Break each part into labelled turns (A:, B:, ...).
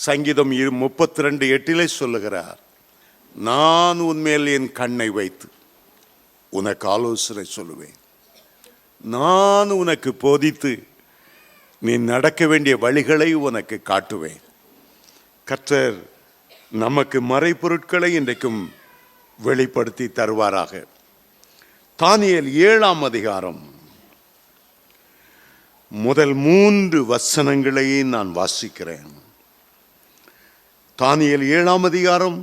A: சங்கீதம் 32:8 சொல்லுகிறார், நான் உன்மேல் என் கண்ணை வைத்து உனக்கு ஆலோசனை சொல்லுவேன், நான் உனக்கு போதித்து நீ நடக்க வேண்டிய வழிகளை உனக்கு காட்டுவேன். கர்த்தர் நமக்கு மறைபொருட்களை இன்றைக்கும் வெளிப்படுத்தி தருவாராக. தானியேல் 7ஆம் அதிகாரம் முதல் 3 வசனங்களை நான் வாசிக்கிறேன். தானியேல் 7ஆம் அதிகாரம்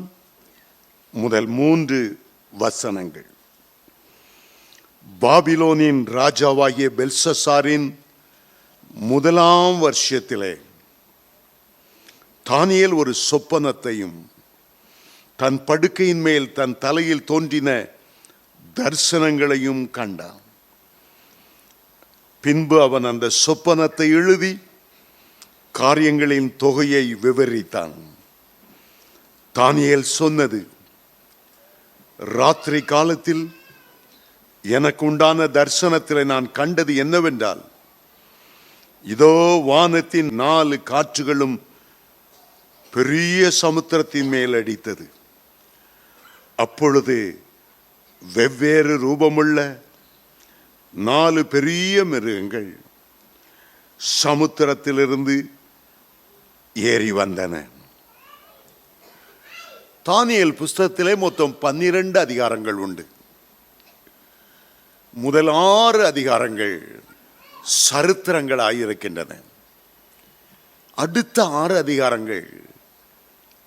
A: முதல் 3 வசனங்கள். பாபிலோனின் ராஜாவாகிய பெல்சசாரின் 1ஆம் வருஷத்திலே தானியேல் ஒரு சொப்பனத்தையும் தன் படுக்கையின் மேல் தன் தலையில் தோன்றின தரிசனங்களையும் கண்டான். பின்பு அவன் அந்த சொப்பனத்தை எழுதி காரியங்களின் தொகையை விவரித்தான். தானியேல் சொன்னது, ராத்திரி காலத்தில் எனக்கு உண்டான தரிசனத்தில் நான் கண்டது என்னவென்றால், இதோ வானத்தின் 4 காற்றுகளும் பெரிய சமுத்திரத்தின் மேல் அடித்தது. அப்பொழுது வெவ்வேறு ரூபமுள்ள 4 பெரிய மிருகங்கள் சமுத்திரத்திலிருந்து ஏறி வந்தன. தானியேல் புஸ்தகத்திலே மொத்தம் 12 அதிகாரங்கள் உண்டு. முதல் 6 அதிகாரங்கள் சரித்திரங்களாயிருக்கின்றன. அடுத்த 6 அதிகாரங்கள்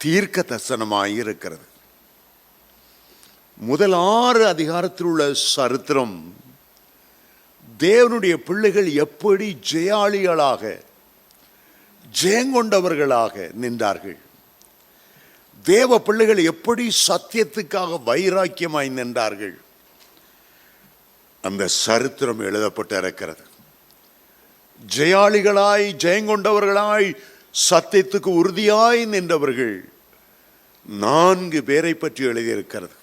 A: தீர்க்க தரிசனமாயிருக்கிறது. முதல் 6 அதிகாரத்தில் உள்ள சரித்திரம் தேவனுடைய பிள்ளைகள் எப்படி ஜெயாளிகளாக ஜெயங்கொண்டவர்களாக நின்றார்கள், தேவ பிள்ளைகள் எப்படி சத்தியத்துக்காக வைராக்கியமாய் நின்றார்கள், அந்த சரித்திரம் எழுதப்பட்டிருக்கிறது. ஜெயாளிகளாய் ஜெயங்கொண்டவர்களாய் சத்தியத்துக்கு உறுதியாய் நின்றவர்கள் 4 பேரை பற்றி எழுதியிருக்கிறது.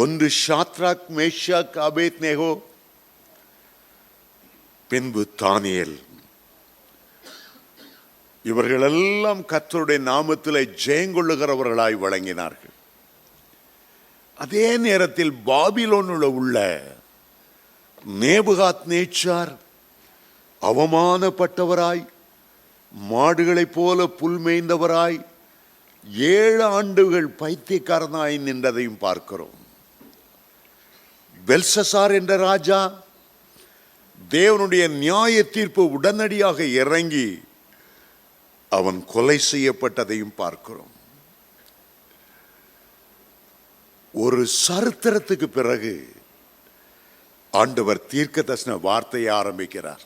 A: ஒன்று ஷாத்ராக், மேஷாக், ஆபேத்நேகோ, பின்பு தானியேல். இவர்களெல்லாம் கர்த்தருடைய நாமத்திலே ஜெயங்கொள்ளுகிறவர்களாய் வழங்கினார்கள். அதே நேரத்தில் பாபிலோனில் உள்ள நேபுகாத்நேச்சார் அவமானப்பட்டவராய், மாடுகளைப் போல புல் மேய்ந்தவராய் 7 ஆண்டுகள் பைத்தியக்காரனாய் நின்றதையும் பார்க்கிறோம். பெல்சசார் என்ற ராஜா தேவனுடைய நியாய தீர்ப்பு உடனடியாக இறங்கி அவன் கொலை செய்யப்பட்டதையும் பார்க்கிறோம். ஒரு சரித்திரத்துக்கு பிறகு ஆண்டவர் தீர்க்க தரிசன வார்த்தையை ஆரம்பிக்கிறார்.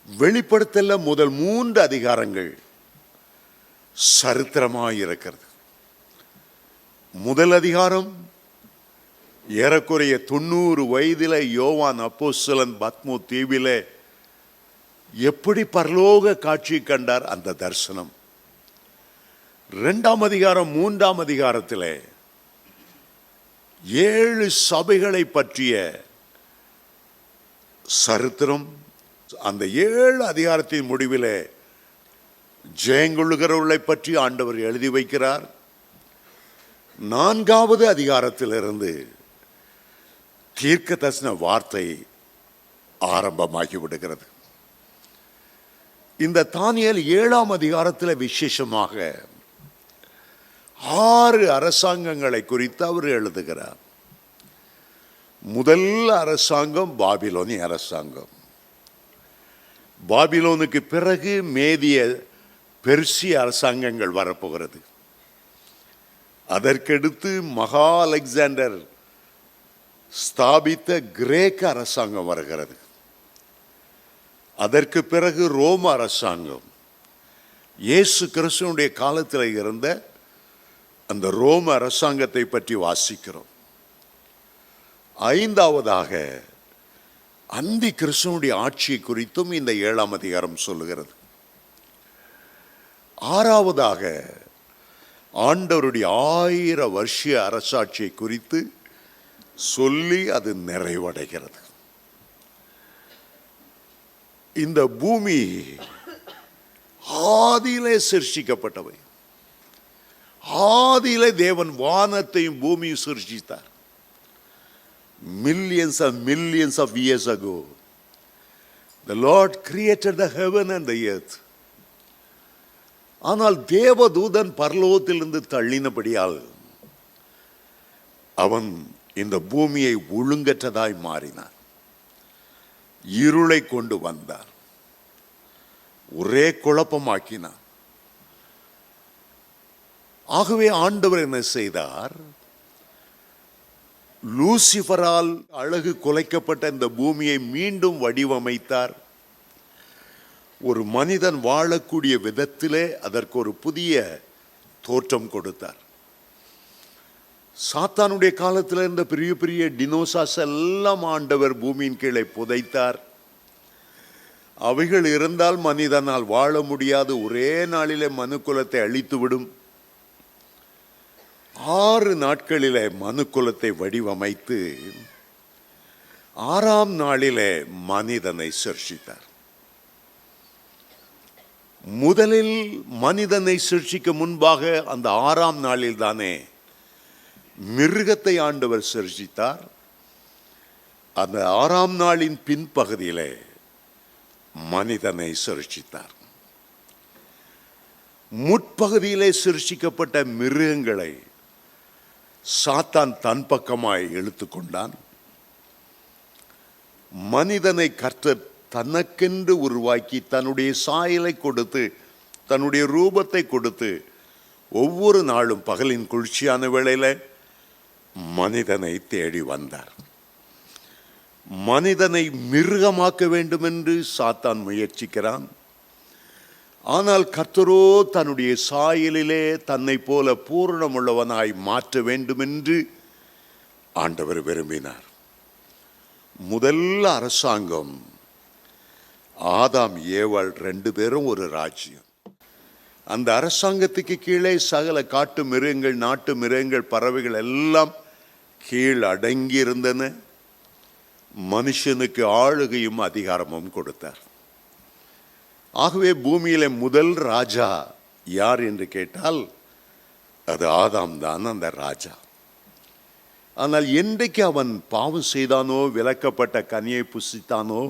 A: வெளிப்படுத்தல முதல் 3 அதிகாரங்கள் சரித்திரமாயிருக்கிறது. முதல் அதிகாரம் ஏறக்குறைய 90 வயதில யோவான் அப்போஸ்தலன் பத்மோ தீவிலே எப்படி பரலோக காட்சி கண்டார், அந்த தரிசனம். 2ஆம் அதிகாரம் 3ஆம் அதிகாரத்திலே 7 சபைகளை பற்றிய சரித்திரம். அந்த 7 அதிகாரத்தின் முடிவிலே ஜெயங்கொள்ளுகிறவர்களை பற்றி ஆண்டவர் எழுதி வைக்கிறார். 4ஆவது அதிகாரத்திலிருந்து தீர்க்க தரிசன வார்த்தை ஆரம்பமாகி விடுகிறது. இந்த தானியேல் 7ஆம் அதிகாரத்தில் விசேஷமாக 6 அரசாங்கங்களை குறித்து அவர் எழுதுகிறார். முதல் அரசாங்கம் பாபிலோனிய அரசாங்கம். பாபிலோனுக்கு பிறகு மேதிய பெர்சிய அரசாங்கங்கள் வரப்போகிறது. அதற்கடுத்து மகா அலெக்சாண்டர் ஸ்தாபித்த கிரேக்க அரசாங்கம் வருகிறது. அதற்கு பிறகு ரோம அரசாங்கம், இயேசு கிறிஸ்துவினுடைய காலத்தில் இருந்த அந்த ரோம அரசாங்கத்தை பற்றி வாசிக்கிறோம். 5ஆவதாக அந்தி கிறிஸ்துவினுடைய ஆட்சியை குறித்தும் இந்த 7ஆம் அதிகாரம் சொல்லுகிறது. 6ஆவதாக ஆண்டவருடைய 1000 வருஷ அரசாட்சியை குறித்து சொல்லி அது நிறைவடைகிறது. இந்த பூமி ஆதியிலே சிருஷ்டிக்கப்பட்டவை. ஆதியிலே தேவன் வானத்தையும் பூமியும் சிருஷ்டித்தார். Millions of years ago, the Lord created the heaven and the earth. ஆனால் தேவதூதன் பரலோகத்திலிருந்து தள்ளினபடியால் அவன் இந்த பூமியை ஒழுங்கற்றதாய் மாறினார். இருளை கொண்டு வந்தார். ஒரே குழப்பமாக்கினார். ஆகவே ஆண்டவர் என்ன செய்தார்? லூசிபரால் அழகு குலைக்கப்பட்ட இந்த பூமியை மீண்டும் வடிவமைத்தார். ஒரு மனிதன் வாழக்கூடிய விதத்திலே அதற்கு ஒரு புதிய தோற்றம் கொடுத்தார். சாத்தானுடைய காலத்தில் இருந்த பெரிய பெரிய டினோசாஸ் எல்லாம் ஆண்டவர் பூமியின் கீழே புதைத்தார். அவைகள் இருந்தால் மனிதனால் வாழ முடியாது. ஒரே நாளிலே மனுக்குலத்தை அழித்துவிடும். 6 நாட்களிலே மனுக்குலத்தை வடிவமைத்து 6ஆம் நாளிலே மனிதனை சிருஷ்டித்தார். முதலில் மனிதனை சிருஷ்டிக்க முன்பாக அந்த 6ஆம் நாளில் தானே மிருகத்தை ஆண்டவர் சிருஷ்டித்தார். அந்த 6ஆம் நாளின் பின்பகுதியிலே மனிதனை சிருஷ்டித்தார். முற்பகுதியிலே சிருஷ்டிக்கப்பட்ட மிருகங்களை சாத்தான் தன் பக்கமாய் இழுத்துக்கொண்டான். மனிதனை கர்த்தர் தனக்கென்று உருவாக்கி தன்னுடைய சாயலை கொடுத்து தன்னுடைய ரூபத்தை கொடுத்து ஒவ்வொரு நாளும் பகலின் குளிர்ச்சியான வேளையில மனிதனை தேடி வந்தார். மனிதனை மிருகமாக்க வேண்டும் என்று சாத்தான் முயற்சிக்கிறான். ஆனால் கர்த்தரோ தன்னுடைய சாயலிலே தன்னை போல பூரணமுள்ளவனாய் மாற்ற வேண்டும் என்று ஆண்டவர் விரும்பினார். முதல் அரசாங்கம் ஆதாம் ஏவாள் 2 பேரும் ஒரு ராஜ்யம். அந்த அரசாங்கத்துக்கு கீழே சகல காட்டு மிருகங்கள், நாட்டு மிருகங்கள், பறவைகள் எல்லாம் கீழ் அடங்கி இருந்தன. மனுஷனுக்கு ஆளுகையும் அதிகாரமும் கொடுத்தார். ஆகவே பூமியில முதல் ராஜா யார் என்று கேட்டால் அது ஆதாம் தான் அந்த ராஜா. ஆனால் என்றைக்கு அவன் பாவம் செய்தானோ, விலக்கப்பட்ட கனியை புசித்தானோ,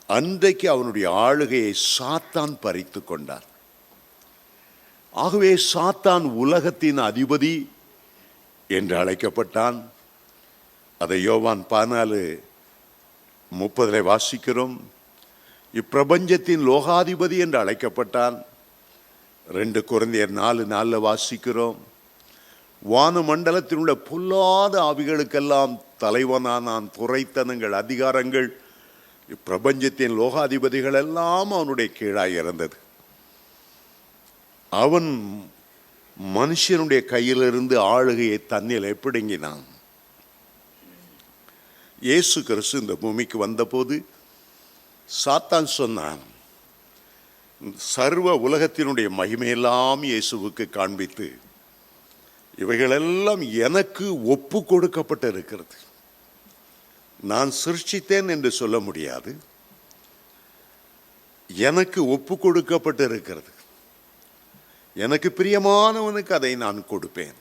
A: அன்றைக்கு அவனுடைய ஆளுகையை சாத்தான் பறித்து கொண்டார். ஆகவே சாத்தான் உலகத்தின் அதிபதி என்று அழைக்கப்பட்டான். அதை யோவான் 14:30 வாசிக்கிறோம். இப்பிரபஞ்சத்தின் லோகாதிபதி என்று அழைக்கப்பட்டான். 2 கொரிந்தியர் 4:4 வாசிக்கிறோம். வான மண்டலத்தில் உள்ள பொல்லாத ஆவிகளுக்கெல்லாம் தலைவனானான். துரைத்தனங்கள், அதிகாரங்கள், இப்பிரபஞ்சத்தின் லோகாதிபதிகள் எல்லாம் அவனுடைய கீழாய் இருந்தது. அவன் மனுஷனுடைய கையிலிருந்து ஆளுகையை தன்னிலே பிடுங்கினான். இயேசு கிறிஸ்து இந்த பூமிக்கு வந்தபோது சாத்தான் சொன்னான், சர்வ உலகத்தினுடைய மகிமையெல்லாம் இயேசுவுக்கு காண்பித்து இவைகளெல்லாம் எனக்கு ஒப்பு கொடுக்கப்பட்டு இருக்கிறது. நான் சிருஷ்டித்தேன் என்று சொல்ல முடியாது. எனக்கு ஒப்பு கொடுக்கப்பட்டு இருக்கிறது. எனக்கு பிரியமானவனுக்கு அதை நான் கொடுப்பேன்.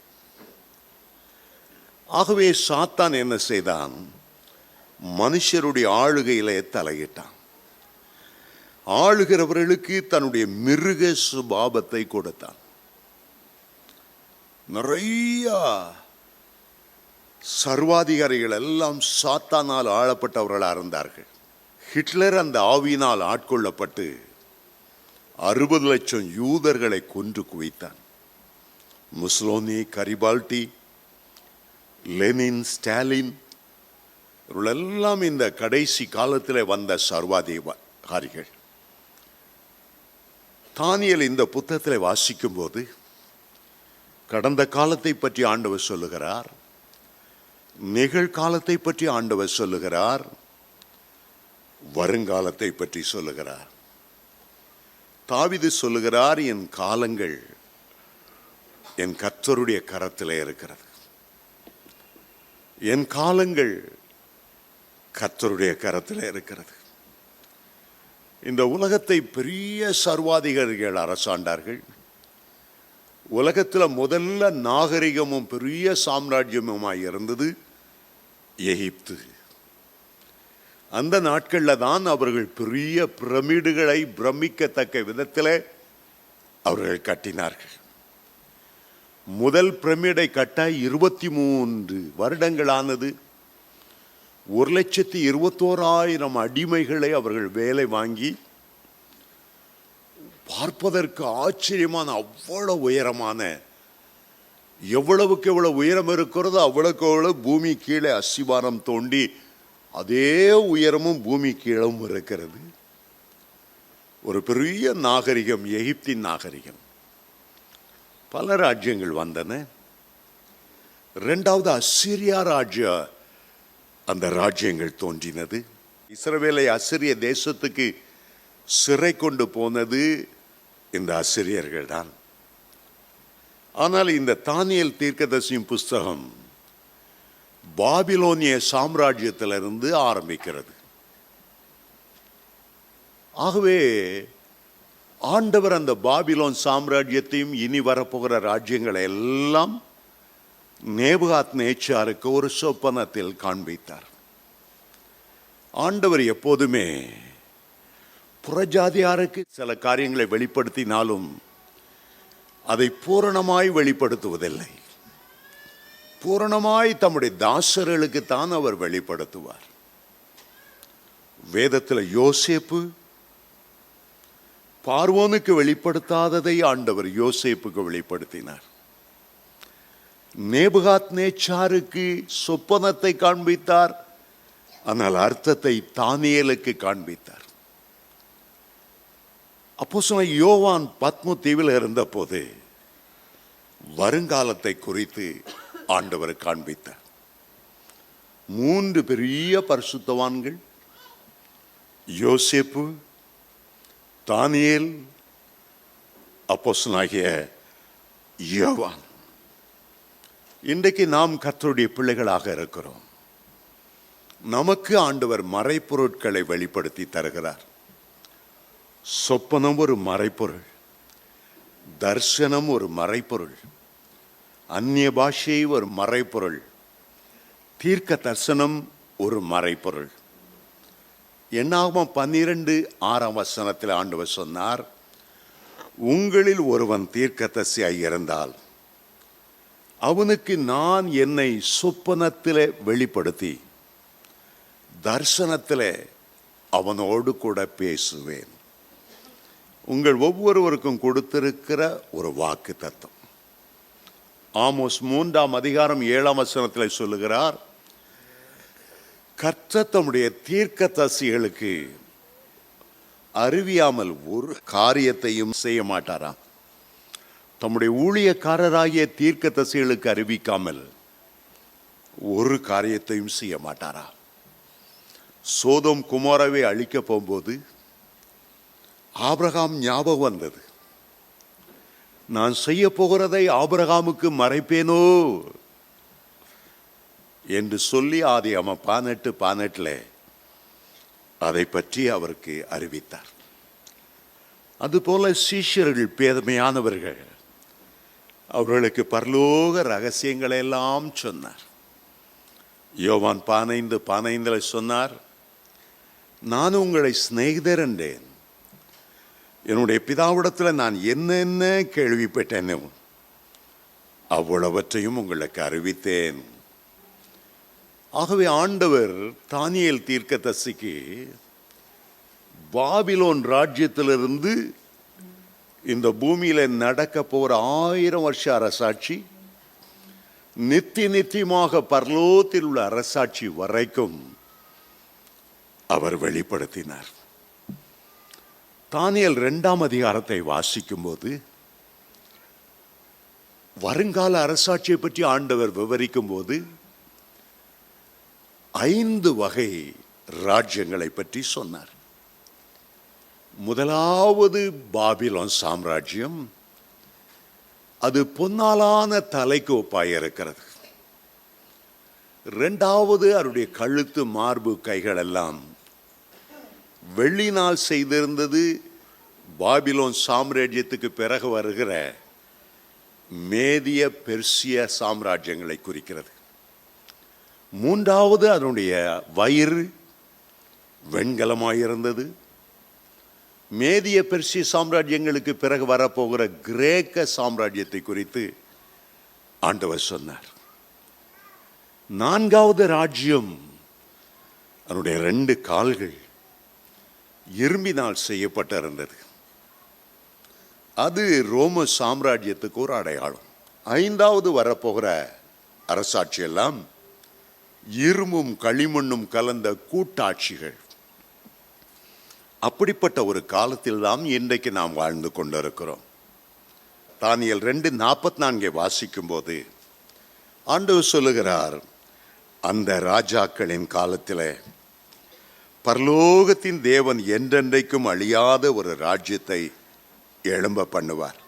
A: ஆகவே சாத்தான் என்ன செய்தான்? மனுஷருடைய ஆளுகையிலே தலையிட்டான். ஆளுகிறவர்களுக்கு தன்னுடைய மிருக சுபாவத்தை கொடுத்தான். நிறைய சர்வாதிகாரிகள் எல்லாம் சாத்தானால் ஆளப்பட்டவர்களாக இருந்தார்கள். ஹிட்லர் அந்த ஆவியினால் ஆட்கொள்ளப்பட்டு 60 லட்சம் யூதர்களை கொன்று குவித்தான். முசோலினி, கரிபால்டி, லெனின், ஸ்டாலின் இவர்களெல்லாம் இந்த கடைசி காலத்தில் வந்த சர்வாதிகாரிகள். தானியேல் இந்த புத்தகத்தில் வாசிக்கும் போது கடந்த காலத்தை பற்றி ஆண்டவர் சொல்லுகிறார், நிகழ்காலத்தை பற்றி ஆண்டவர் சொல்லுகிறார், வருங்காலத்தை பற்றி சொல்லுகிறார். தாவீது சொல்லுகிறார், என் காலங்கள் என் கர்த்தருடைய கரத்தில் இருக்கிறது. என் காலங்கள் கர்த்தருடைய கரத்தில் இருக்கிறது. இந்த உலகத்தை பெரிய சர்வாதிகாரிகள் அரசாண்டார்கள். உலகத்தில் முதல்ல நாகரிகமும் பெரிய சாம்ராஜ்யமுமாய் இருந்தது எகிப்து. அந்த நாட்களில் தான் அவர்கள் பெரிய பிரமிடுகளை பிரமிக்கத்தக்க விதத்தில் அவர்கள் கட்டினார்கள். முதல் பிரமிடை கட்ட 23 வருடங்களானது. 1,21,000 அடிமைகளை அவர்கள் வேலை வாங்கி, பார்ப்பதற்கு ஆச்சரியமான அவ்வளவு உயரமான, எவ்வளவுக்கு எவ்வளவு உயரம் இருக்கிறதோ அவ்வளவுக்கு எவ்வளவு பூமி கீழே அஸ்திவாரம் தோண்டி அதே உயரமும் பூமி கீழும் இருக்கிறது. ஒரு பெரிய நாகரிகம் எகிப்தின் நாகரிகம். பல ராஜ்யங்கள் வந்தன. இரண்டாவது அசிரியா ராஜ்ய அந்த ராஜ்யங்கள் தோன்றினது. இஸ்ரவேலை அசிரிய தேசத்துக்கு சிறை கொண்டு போனது இந்த அசிரியர்கள் தான். ஆனால் இந்த தானியேல் தீர்க்கதரிசியின் புஸ்தகம் பாபிலோனிய சாம்ராஜ்யத்திலிருந்து ஆரம்பிக்கிறது. ஆகவே ஆண்டவர் அந்த பாபிலோன் சாம்ராஜ்யத்தையும் இனி வரப்போகிற ராஜ்யங்களை எல்லாம் நேபுகாத்நேச்சாருக்கு ஒரு சொப்பனத்தில் காண்பித்தார். ஆண்டவர் எப்போதுமே புறஜாதியாருக்கு சில காரியங்களை வெளிப்படுத்தினாலும் அதை பூரணமாய் வெளிப்படுத்துவதில்லை. பூரணமாய் தம்முடைய தாசர்களுக்கு தான் அவர் வெளிப்படுத்துவார். வேதத்தில் யோசேப்பு பார்வோனுக்கு வெளிப்படுத்தாததை ஆண்டவர் யோசேப்புக்கு வெளிப்படுத்தினார். நேபுகாத்நேச்சாருக்கு சொப்பனத்தை காண்பித்தார், ஆனால் அர்த்தத்தை தானியேலுக்கு காண்பித்தார். அப்போஸ்தலன் யோவான் பத்மு தீவில் இருந்த போது வருங்காலத்தை குறித்து ஆண்டவர் காண்பித்தார். 3 பெரிய பரிசுத்தவான்கள், யோசேப்பு, தானியேல், அப்போஸ்தலனாகிய யோவான். இன்றைக்கு நாம் கர்த்தருடைய பிள்ளைகளாக இருக்கிறோம். நமக்கு ஆண்டவர் மறைப்பொருட்களை வெளிப்படுத்தி தருகிறார். சொப்பனம் ஒரு மறைப்பொருள், தர்சனம் ஒரு மறைப்பொருள், அந்நிய பாஷை ஒரு மறைப்பொருள், தீர்க்க தரிசனம் ஒரு மறைப்பொருள். என்னாகும் 12:6 ஆண்டவர் சொன்னார், உங்களில் ஒருவன் தீர்க்கதரிசியாய் இருந்தால் அவனுக்கு நான் என்னை சொப்பனத்திலே வெளிப்படுத்தி தரிசனத்திலே அவனோடு கூட பேசுவேன். உங்கள் ஒவ்வொருவருக்கும் கொடுத்திருக்கிற ஒரு வாக்கு தத்தம். ஆமோஸ் 3:7 சொல்லுகிறார், கர்த்தர் தம்முடைய தீர்க்கதரிசிகளுக்கு அறிவியாமல் ஒரு காரியத்தையும் செய்ய மாட்டாராம். தம்முடைய ஊழியக்காரராகிய தீர்க்கதரிசிகளுக்கு அறிவிக்காமல் ஒரு காரியத்தையும் செய்ய மாட்டாரா. சோதோம் குமாராவை அழிக்க போகும்போது ஆபிரகாம் ஞாபகம் வந்தது. நான் செய்ய போகிறதை ஆபிரகாமுக்கு மறைப்பேனோ என்று சொல்லி ஆதியாகமம் 18:18 அதை பற்றி அவருக்கு அறிவித்தார். அதுபோல சீஷர்கள் பேதமையானவர்கள், அவர்களுக்கு பரலோக ரகசியங்களை எல்லாம் சொன்னார். யோவான் 15:15 சொன்னார், நான் உங்களை சிநேகிதர் என்றேன், என்னுடைய பிதாவிடத்தில் நான் என்னென்ன கேள்விப்பட்டேனோ அவ்வளவற்றையும் உங்களுக்கு அறிவித்தேன். ஆகவே ஆண்டவர் தானியேல் தீர்க்கதரிசிக்கு பாபிலோன் ராஜ்யத்திலிருந்து இந்த பூமியில நடக்க போற 1000 வருஷ அரசாட்சி, நித்தியமாக பரலோகத்தில் உள்ள அரசாட்சி வரைக்கும் அவர் வெளிப்படுத்தினார். தானியேல் 2 வாசிக்கும் போது வருங்கால அரசாட்சியை பற்றி ஆண்டவர் விவரிக்கும் போது 5 வகை ராஜ்யங்களை பற்றி சொன்னார். முதலாவது பாபிலோன் சாம்ராஜ்யம், அது பொன்னாலான தலைக்கு ஒப்பாய் இருக்கிறது. 2வது அவருடைய கழுத்து, மார்பு, கைகள் எல்லாம் வெள்ளினால் செய்திருந்தது பாபிலோன் சாம்ராஜ்யத்துக்கு பிறகு வருகிற மேதிய பெர்சிய சாம்ராஜ்யங்களை குறிக்கிறது. மூன்றாவது அதனுடைய வயிறு வெண்கலமாயிருந்தது. மேதிய பெர்சிய சாம்ராஜ்யங்களுக்கு பிறகு வரப்போகிற கிரேக்க சாம்ராஜ்யத்தை குறித்து ஆண்டவர் சொன்னார். நான்காவது ராஜ்யம், அதனுடைய 2 கால்கள் இரும்பினால் செய்யப்பட்டிருந்தது. அது ரோம சாம்ராஜ்யத்துக்கு ஒரு அடையாளம். 5வது வரப்போகிற அரசாட்சி எல்லாம் இரும்பும் களிமண்ணும் கலந்த கூட்டாட்சிகள். அப்படிப்பட்ட ஒரு காலத்தில் தான் இன்றைக்கு நாம் வாழ்ந்து கொண்டிருக்கிறோம். தானியேல் 2:44 வாசிக்கும் போது ஆண்டவர் சொல்லுகிறார், அந்த ராஜாக்களின் காலத்தில் பரலோகத்தின் தேவன் என்றென்றைக்கும் அழியாத ஒரு ராஜ்யத்தை எழும்ப பண்ணுவார்.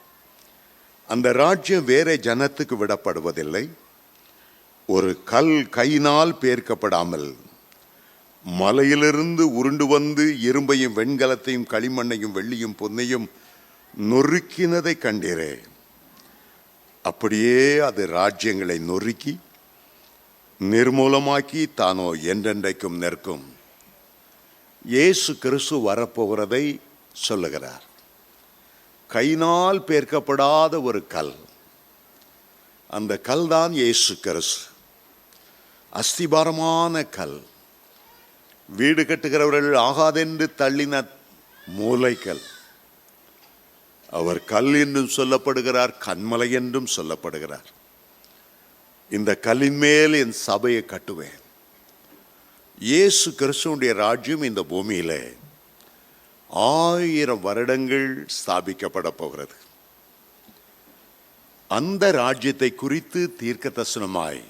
A: அந்த ராஜ்யம் வேற ஜனத்துக்கு விடப்படுவதில்லை. ஒரு கல் கையினால் பேர்க்கப்படாமல் மலையிலிருந்து உருண்டு வந்து இரும்பையும் வெண்கலத்தையும் களிமண்ணையும் வெள்ளியும் பொன்னையும் நொறுக்கினதை கண்டீரே, அப்படியே அது ராஜ்யங்களை நொறுக்கி நிர்மூலமாக்கி தானோ என்றென்றைக்கும் நிற்கும். இயேசு கிறிஸ்து வரப்போகிறதை சொல்லுகிறார். கையினால் பேர்க்கப்படாத ஒரு கல், அந்த கல் தான் இயேசு கிறிஸ்து. அஸ்திபாரமான கல், வீடு கட்டுகிறவர்கள் ஆகாதென்று தள்ளின மூலைக்கல். அவர் கல் என்றும் சொல்லப்படுகிறார், கண்மலை என்றும் சொல்லப்படுகிறார். இந்த கல்லின் மேல் என் சபையை கட்டுவேன். இயேசு கிறிஸ்துவுடைய ராஜ்யம் இந்த பூமியில 1000 வருடங்கள் ஸ்தாபிக்கப்பட போகிறது. அந்த ராஜ்யத்தை குறித்து தீர்க்க தரிசனமாய்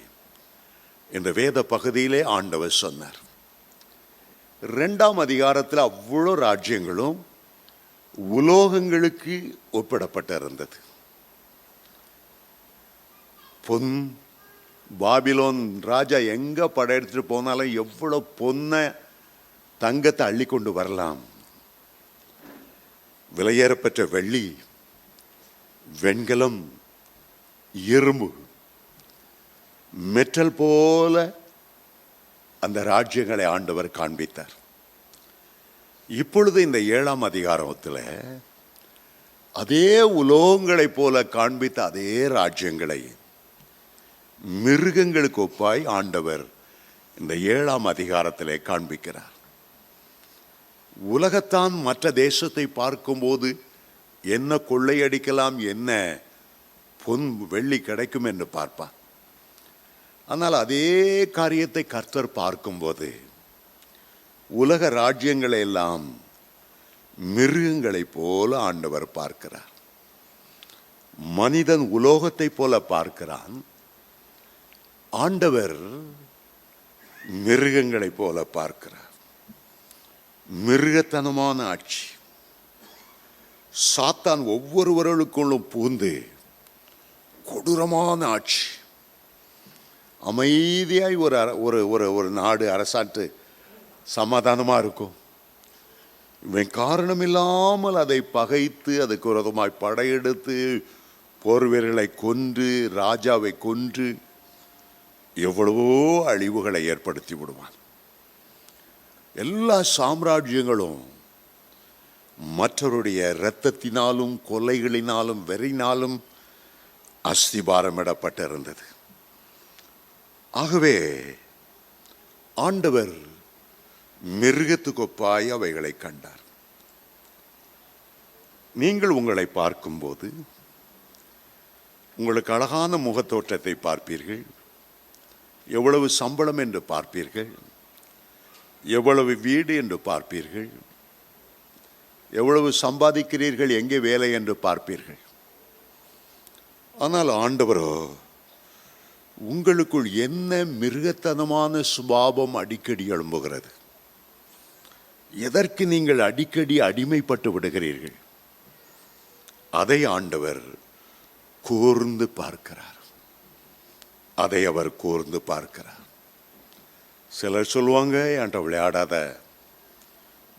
A: இந்த வேத பகுதியிலே ஆண்டவர் சொன்னார். 2ஆம் அதிகாரத்தில் அவ்வளோ ராஜ்யங்களும் உலோகங்களுக்கு ஒப்பிடப்பட்டிருந்தது. பொன், பாபிலோன் ராஜா எங்க படையெடுத்துட்டு போனாலும் எவ்வளவு பொன்னை தங்கத்தை அள்ளி கொண்டு வரலாம். விலையேறப்பெற்ற வெள்ளி, வெண்கலம், இரும்பு, மெட்டல் போல அந்த ராஜ்யங்களை ஆண்டவர் காண்பித்தார். இப்பொழுது இந்த 7ஆம் அதிகாரத்தில் அதே உலோகங்களை போல காண்பித்த அதே ராஜ்யங்களை மிருகங்களுக்கு ஒப்பாய் ஆண்டவர் இந்த 7ஆம் அதிகாரத்திலே காண்பிக்கிறார். உலகத்தான் மற்ற தேசத்தை பார்க்கும்போது என்ன கொள்ளையடிக்கலாம், என்ன பொன் வெள்ளி கிடைக்கும் என்று பார்ப்பார். ஆனால் அதே காரியத்தை கர்த்தர் பார்க்கும்போது உலக ராஜ்யங்களை எல்லாம் மிருகங்களை போல ஆண்டவர் பார்க்கிறார். மனிதன் உலோகத்தை போல பார்க்கிறான், ஆண்டவர் மிருகங்களை போல பார்க்கிறார். மிருகத்தனமான ஆட்சி. சாத்தான் ஒவ்வொருவர்களுக்குள்ளும் பூந்து கொடூரமான ஆட்சி. அமைதியாய் ஒரு நாடு அரசாட்டு சமாதானமாக இருக்கும். இவன் காரணம் இல்லாமல் அதை பகைத்து அதுக்கு விரோதமாய் படையெடுத்து போர் வீரர்களை கொன்று ராஜாவை கொன்று எவ்வளவோ அழிவுகளை ஏற்படுத்தி விடுவான். எல்லா சாம்ராஜ்யங்களும் மற்றவருடைய இரத்தத்தினாலும் கொலைகளினாலும் வெறினாலும் அஸ்திபாரமிடப்பட்டிருந்தது. ஆகவே ஆண்டவர் மிருகத்துக்கொப்பாய் அவைகளை கண்டார். நீங்கள் உங்களை பார்க்கும்போது உங்களுக்கு அழகான முகத்தோற்றத்தை பார்ப்பீர்கள், எவ்வளவு சம்பளம் என்று பார்ப்பீர்கள், எவ்வளவு வீடு என்று பார்ப்பீர்கள், எவ்வளவு சம்பாதிக்கிறீர்கள், எங்கே வேலை என்று பார்ப்பீர்கள். ஆனால் ஆண்டவரோ உங்களுக்குள் என்ன மிருகத்தனமான சுபாவம் அடிக்கடி எழும்புகிறது, எதற்கு நீங்கள் அடிக்கடி அடிமைப்பட்டு விடுகிறீர்கள், அதை ஆண்டவர் கூர்ந்து பார்க்கிறார். அதை அவர் கூர்ந்து பார்க்கிறார். சிலர் சொல்லுவாங்க, என்கிட்ட விளையாடாத,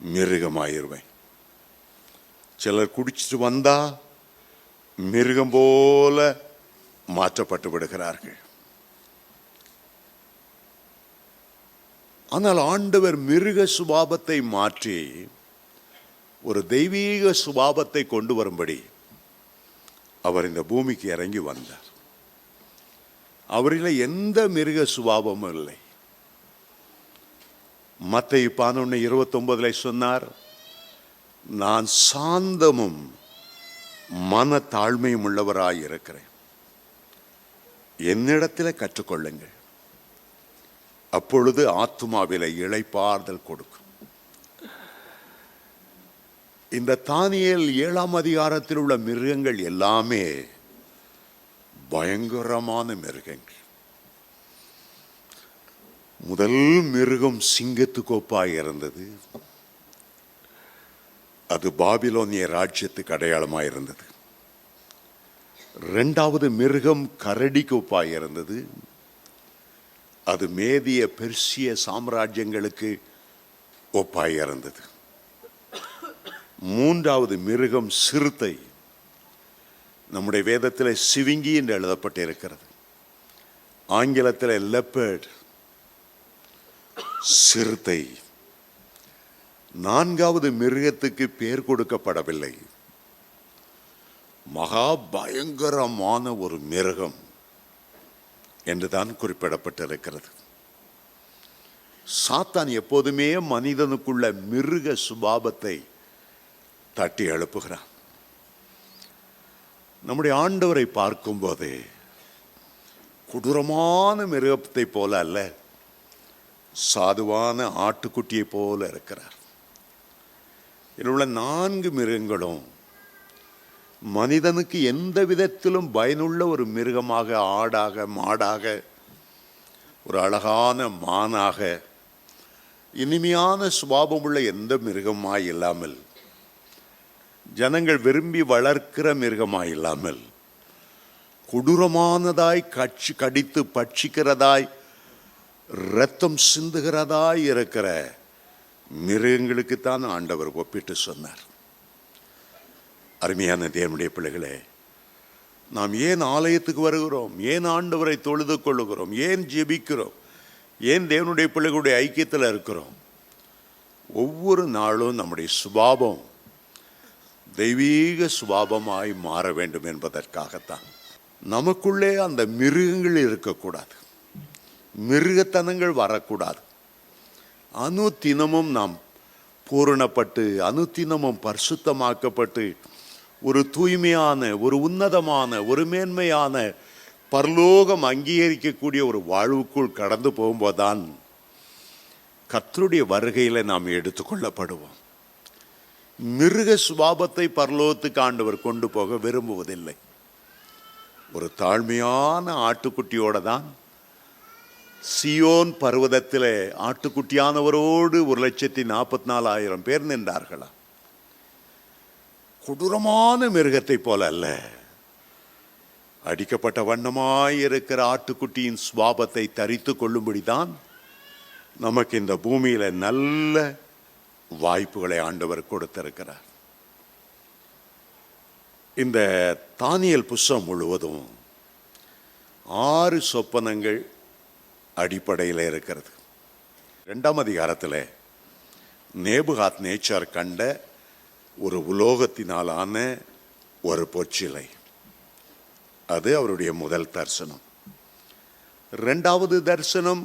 A: மிருகமாயிருவேன். சிலர் குடிச்சிட்டு வந்தா மிருகம் போல மாற்றப்பட்டு விடுகிறார்கள். ஆனால் ஆண்டவர் மிருக சுபாவத்தை மாற்றி ஒரு தெய்வீக சுபாவத்தை கொண்டு வரும்படி அவர் இந்த பூமிக்கு இறங்கி வந்தார். அவரில் எந்த மிருக சுபாவமும் இல்லை. மத்தேயு 11:29 சொன்னார், நான் சாந்தமும் மன தாழ்மையும் உள்ளவராய் இருக்கிறேன், என்னிடத்தில் கற்றுக்கொள்ளுங்கள், அப்பொழுது ஆத்துமாவிலே இளைப்பாறுதல் கொடுக்கும். இந்த தானியேல் 7ஆம் அதிகாரத்தில் உள்ள மிருகங்கள் எல்லாமே பயங்கரமான மிருகங்கள். முதல் மிருகம் சிங்கத்துக்கோப்பாய் இருந்தது. அது பாபிலோனிய ராஜ்யத்துக்கு அடையாளமாக இருந்தது. 2வது மிருகம் கரடிக்கோப்பாய் இருந்தது. அது மேதிய பெர்சிய சாம்ராஜ்யங்களுக்கு ஒப்பாய் இருந்தது. 3வது மிருகம் சிறுத்தை. நம்முடைய வேதத்தில் சிவிங்கி என்று எழுதப்பட்டிருக்கிறது. ஆங்கிலத்தில் லெப்பர்ட், சிறுத்தை. 4வது மிருகத்துக்கு பெயர் கொடுக்கப்படவில்லை. மகா பயங்கரமான ஒரு மிருகம் என்றுதான் குறிப்பிடப்பட்டிருக்கிறது. சாத்தான் எப்போதுமே மனிதனுக்குள்ள மிருக சுபாவத்தை தட்டி எழுப்புகிறான். நம்முடைய ஆண்டவரை பார்க்கும்போது கொடூரமான மிருகத்தை போல அல்ல, சாதுவான ஆட்டுக்குட்டியை போல இருக்கிறார். இதில் உள்ள 4 மிருகங்களும் மனிதனுக்கு எந்த விதத்திலும் பயனுள்ள ஒரு மிருகமாக, ஆடாக, மாடாக, ஒரு அழகான மானாக, இனிமையான சுபாவமுள்ள எந்த மிருகமாய் இல்லாமல், ஜனங்கள் விரும்பி வளர்க்கிற மிருகமாய் இல்லாமல், கொடூரமானதாய் கடித்து பட்சிக்கிறதாய் இரத்தம் சிந்துகிறதாய் இருக்கிற மிருகங்களுக்குத்தான் ஆண்டவர் ஒப்பிட்டு சொன்னார். அருமையான தேவனுடைய பிள்ளைகளே, நாம் ஏன் ஆலயத்துக்கு வருகிறோம்? ஏன் ஆண்டவரை தொழுது கொள்ளுகிறோம்? ஏன் ஜெபிக்கிறோம்? ஏன் தேவனுடைய பிள்ளைகளுடைய ஐக்கியத்தில் இருக்கிறோம்? ஒவ்வொரு நாளும் நம்முடைய சுபாவம் தெய்வீக சுபாவமாய் மாற வேண்டும் என்பதற்காகத்தான். நமக்குள்ளே அந்த மிருகங்கள் இருக்கக்கூடாது, மிருகத்தனங்கள் வரக்கூடாது. அனுதினமும் நாம் பூரணப்பட்டு, அனுதினமும் பரிசுத்தமாக்கப்பட்டு, ஒரு தூய்மையான, ஒரு உன்னதமான, ஒரு மேன்மையான, பரலோகம் அங்கீகரிக்கக்கூடிய ஒரு வாழ்வுக்குள் கடந்து போகும்போதுதான் கர்த்தருடைய வருகையில் நாம் எடுத்துக்கொள்ளப்படுவோம். மிருக சுபாவத்தை பரலோகத்துக்கு ஆண்டவர் கொண்டு போக விரும்புவதில்லை. ஒரு தாழ்மையான ஆட்டுக்குட்டியோட தான் சியோன் பர்வதத்தில் ஆட்டுக்குட்டியானவரோடு 1,44,000 பேர் நின்றார்களா. கொடூரமான மிருகத்தை போல அல்ல, அடிக்கப்பட்ட வண்ணமாயிருக்கிற ஆட்டுக்குட்டியின் சுபாவத்தை தரித்து கொள்ளும்படிதான் நமக்கு இந்த பூமியில நல்ல வாய்ப்புகளை ஆண்டவர் கொடுத்திருக்கிறார். இந்த தானியேல் புஸ்தகம் முழுவதும் 6 சொப்பனங்கள் அடிப்படையில் இருக்கிறது. 2ஆம் அதிகாரத்தில் நேபுகாத் நேச்சார் கண்ட ஒரு உலோகத்தினாலான ஒரு பொற்சிலை, அது அவருடைய முதல் தரிசனம். 2வது தரிசனம்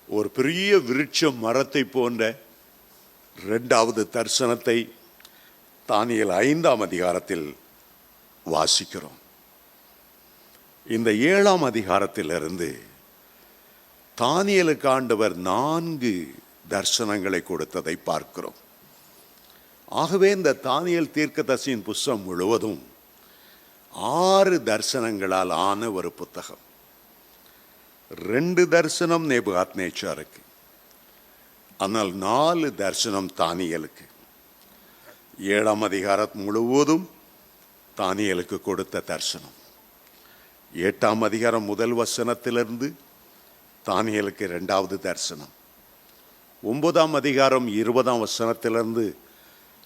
A: ஒரு பெரிய விருட்சம், மரத்தை போன்ற 2வது தரிசனத்தை தானியேல் 5ஆம் அதிகாரத்தில் வாசிக்கிறோம். இந்த 7ஆம் அதிகாரத்திலிருந்து தானியேலுக்கு ஆண்டவர் 4 தரிசனங்களை கொடுத்ததை பார்க்கிறோம். ஆகவே இந்த தானியேல் தீர்க்கதரிசியின் புஸ்தகம் முழுவதும் 6 தரிசனங்களால் ஆன ஒரு புத்தகம். 2 தரிசனம் நேபுகாத் நேச்சாருக்கு, ஆனால் 4 தரிசனம் தானியேலுக்கு. 7ஆம் அதிகாரம் முழுவதும் தானியேலுக்கு கொடுத்த தரிசனம். 8ஆம் அதிகாரம் முதல் வசனத்திலிருந்து தானியேலுக்கு 2வது தரிசனம். 9ஆம் அதிகாரம் 20ஆம் வசனத்திலிருந்து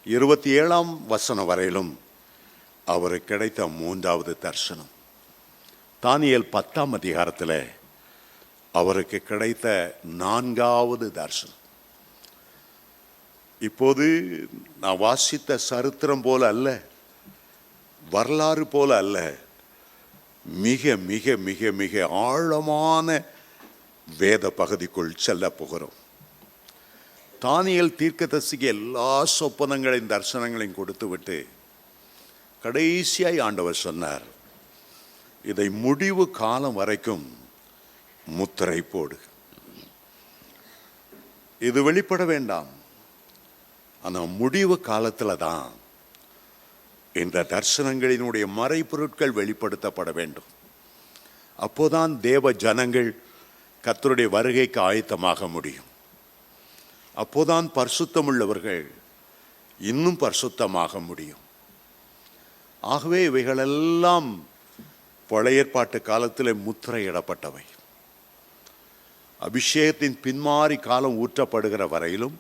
A: 27ஆம் வசனம் வரையிலும் அவருக்கு கிடைத்த 3வது தரிசனம். தானியேல் 10ஆம் அதிகாரத்தில் அவருக்கு கிடைத்த 4வது தரிசனம். இப்போது நான் வாசித்த சரித்திரம் போல அல்ல, வரலாறு போல அல்ல, மிக மிக மிக மிக ஆழமான வேத பகுதிக்குள் செல்ல போகிறோம். தானியேல் தீர்க்கதரிசிக்கு எல்லா சொப்பனங்களையும் தரிசனங்களையும் கொடுத்து விட்டு கடைசியாய் ஆண்டவர் சொன்னார், இதை முடிவு காலம் வரைக்கும் முத்திரை போடு. இது வெளிப்பட வேண்டாம், ஆனால் முடிவு காலத்தில் தான் இந்த தரிசனங்களினுடைய மறைபொருட்கள் வெளிப்படுத்தப்பட வேண்டும். அப்போதான் தேவ ஜனங்கள் கர்த்தருடைய வருகைக்கு ஆயத்தமாக முடியும். அப்போதான் பரிசுத்தமுள்ளவர்கள் இன்னும் பரிசுத்தமாக முடியும். ஆகவே இவைகளெல்லாம் பழைய ஏற்பாட்டு காலத்தில் முத்திரையிடப்பட்டவை. அபிஷேகத்தின் பின்மாறி காலம் ஊற்றப்படுகிற வரையிலும்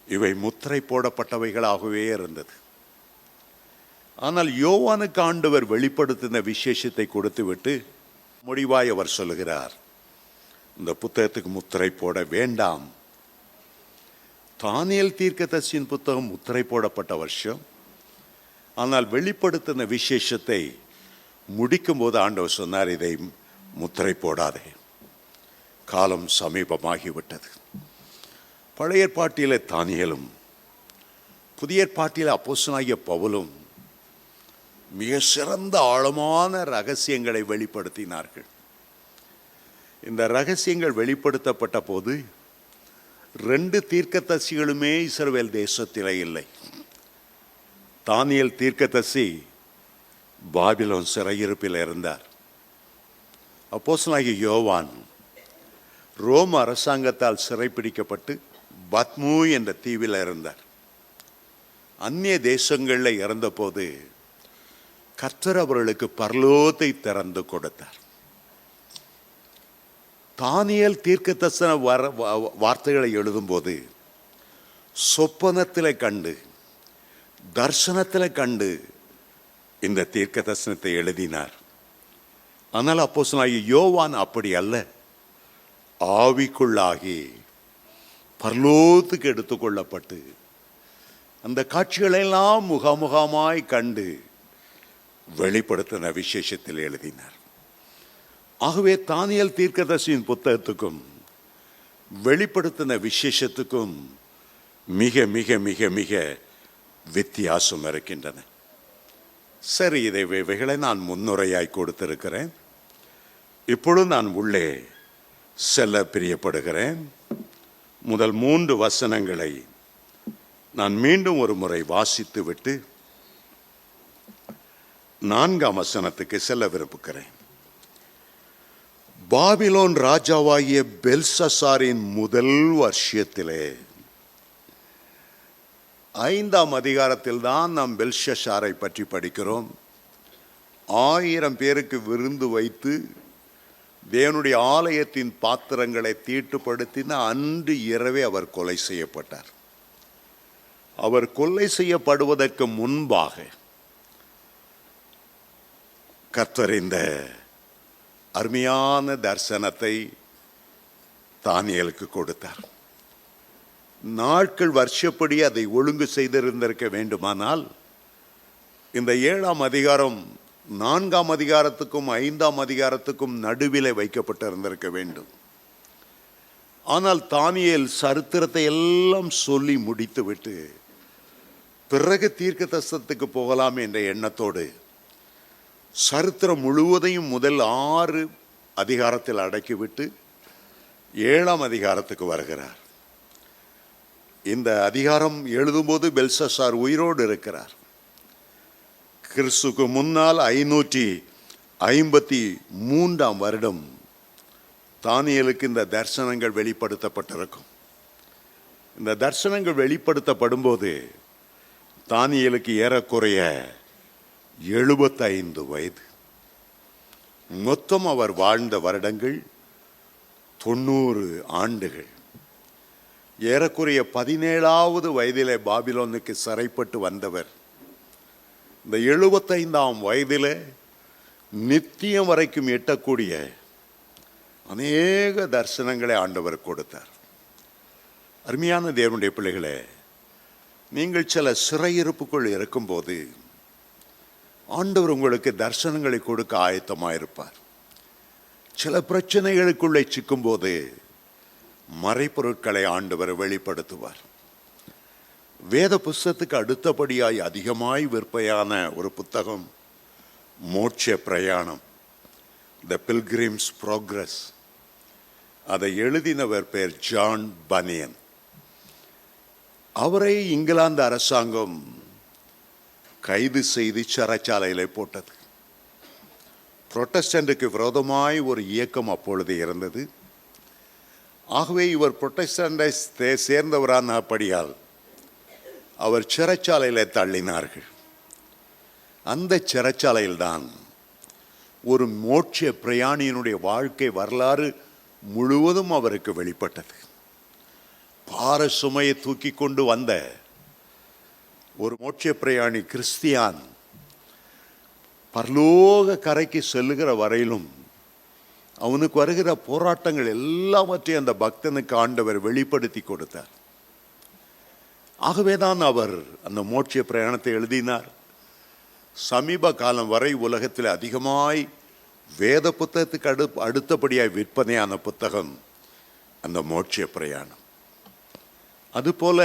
A: இவை முத்திரை போடப்பட்டவைகளாகவே இருந்தது. ஆனால் யோவானுக்கு ஆண்டவர் வெளிப்படுத்தின விசேஷத்தை கொடுத்து விட்டு முடிவாய் அவர் சொல்லுகிறார், இந்த புத்தகத்துக்கு முத்திரை போட வேண்டாம். தானியேல் தீர்க்கதரிசியின் புத்தகம் முத்திரை போடப்பட்ட வருஷம். ஆனால் வெளிப்படுத்தின விசேஷத்தை முடிக்கும் போது ஆண்டவர் சொன்னார், இதை முத்திரை போடாதே, காலம் சமீபமாகிவிட்டது. பழைய ஏற்பாட்டிலே தானியேலும் புதிய ஏற்பாட்டிலே அப்போஸ்தலனாகிய பவுலும் மிக சிறந்த ஆழமான ரகசியங்களை வெளிப்படுத்தினார்கள். இந்த ரகசியங்கள் வெளிப்படுத்தப்பட்ட போது 2 தீர்க்கதரிசிகளுமே இஸ்ரவேல் தேசத்திலே இல்லை. தானியேல் தீர்க்கதரிசி பாபிலோன் சிறையிருப்பில் இருந்தார். அப்போஸ்தலனாகிய யோவான் ரோம அரசாங்கத்தால் சிறைப்பிடிக்கப்பட்டு பத்மு என்ற தீவில் இருந்தார். அந்நிய தேசங்களில் இறந்தபோது கர்த்தர் அவர்களுக்கு பரலோகத்தை திறந்து கொடுத்தார். தானியேல் தீர்க்கதரிசன வார்த்தைகளை எழுதும்போது சொப்பனத்தில் கண்டு தர்சனத்தில் கண்டு இந்த தீர்க்க தரிசனத்தை எழுதினார். ஆனால் அப்போஸ்தலனாகிய யோவான் அப்படி அல்ல, ஆவிக்குள்ளாகி பரலோகத்துக்கு எடுத்துக்கொள்ளப்பட்டு அந்த காட்சிகளெல்லாம் முகாமுகமாய் கண்டு வெளிப்படுத்தின விசேஷத்தில் எழுதினார். ஆகவே தானியேல் தீர்க்கதரிசியின் புத்தகத்துக்கும் வெளிப்படுத்தின விசேஷத்துக்கும் மிக மிக மிக மிக வித்தியாசம் இருக்கின்றன. சரி, இவைகளை நான் முன்னுரையாய் கொடுத்திருக்கிறேன். இப்பொழுது நான் உள்ளே செல்ல பிரியப்படுகிறேன். முதல் 3 வசனங்களை நான் மீண்டும் ஒரு முறை வாசித்து விட்டு 4ஆம் வசனத்துக்கு செல்ல விரும்புகிறேன். பாபிலோன் ராஜாவாகிய பெல்சசாரின் முதல் வருஷத்திலே 5ஆம் அதிகாரத்தில் தான் நாம் பெல்ஷசாரை பற்றி படிக்கிறோம். 1000 பேருக்கு விருந்து வைத்து தேவனுடைய ஆலயத்தின் பாத்திரங்களை தீட்டுப்படுத்தின அன்று இரவே அவர் கொலை செய்யப்பட்டார். அவர் கொலை செய்யப்படுவதற்கு முன்பாக கர்த்தர் இந்த அருமையான தரிசனத்தை தானியேலுக்கு கொடுத்தார். நாட்கள் வருஷப்படி அதை ஒழுங்கு செய்திருந்திருக்க வேண்டுமானால் இந்த 7ஆம் அதிகாரம் 4ஆம் அதிகாரத்துக்கும் 5ஆம் அதிகாரத்துக்கும் நடுவிலே வைக்கப்பட்டிருந்திருக்க வேண்டும். ஆனால் தானியேல் சரித்திரத்தை எல்லாம் சொல்லி முடித்துவிட்டு பிறகு தீர்க்க தரிசனத்துக்கு போகலாம் என்ற எண்ணத்தோடு சரித்திரம் முழுவதையும் முதல் 6 அதிகாரத்தில் அடக்கிவிட்டு 7ஆம் அதிகாரத்துக்கு வருகிறார். இந்த அதிகாரம் எழுதும்போது பெல்சசார் உயிரோடு இருக்கிறார். கிறிஸ்துக்கு முன்னால் 553ஆம் வருடம் தானியேலுக்கு இந்த தரிசனங்கள் வெளிப்படுத்தப்பட்டிருக்கும். இந்த தரிசனங்கள் வெளிப்படுத்தப்படும் போது தானியேலுக்கு ஏறக்குறைய 75 வயது. மொத்தம் அவர் வாழ்ந்த வருடங்கள் 90 ஆண்டுகள். ஏறக்குறைய 17வது வயதிலே பாபிலோனுக்கு சிறைப்பட்டு வந்தவர் இந்த 75ஆம் வயதிலே நித்தியம் வரைக்கும் எட்டக்கூடிய அநேக தரிசனங்களை ஆண்டவர் கொடுத்தார். அருமையான தேவனுடைய பிள்ளைகளே, நீங்கள் சில சிறையிருப்புக்குள் இருக்கும்போது ஆண்டவர் உங்களுக்கு தரிசனங்களை கொடுக்க ஆயத்தமாயிருப்பார். சில பிரச்சனைகளுக்குள்ளே சிக்கும்போது மறைப்பொருட்களை ஆண்டவர் வெளிப்படுத்துவார். வேத புஸ்தகத்துக்கு அடுத்தபடியாய் அதிகமாய் விற்பனையான ஒரு புத்தகம் மோட்ச பிரயாணம், த பில்கிரிம்ஸ் ப்ரோக்ரஸ். அதை எழுதினவர் பேர் ஜான் பனியன். அவரை இங்கிலாந்து அரசாங்கம் கைது செய்து சிறைச்சாலையிலே போட்டது. புரொட்டஸ்டன்ட்டுக்கு விரோதமாய் ஒரு இயக்கம் அப்பொழுது இருந்தது. ஆகவே இவர் புரொட்டஸ்டண்டை சேர்ந்தவரானபடியால் அவர் சிறைச்சாலையில் தள்ளினார்கள். அந்த சிறைச்சாலையில்தான் ஒரு மோட்ச பிரயாணியினுடைய வாழ்க்கை வரலாறு முழுவதும் அவருக்கு வெளிப்பட்டது. பார சுமையை தூக்கி கொண்டு வந்த ஒரு மோட்ச பிரயாணி கிறிஸ்தியான் பரலோக கரைக்கு செல்லுகிற வரையிலும் அவனுக்கு வருகிற போராட்டங்கள் எல்லாவற்றையும் அந்த பக்தனுக்கு ஆண்டவர் வெளிப்படுத்தி கொடுத்தார். ஆகவேதான் அவர் அந்த மோட்ச பிரயாணத்தை எழுதினார். சமீப காலம் வரை உலகத்தில் அதிகமாய் வேத புத்தகத்துக்கு அடுத்தபடியாய் விற்பனையான புத்தகம் அந்த மோட்ச பிரயாணம். அதுபோல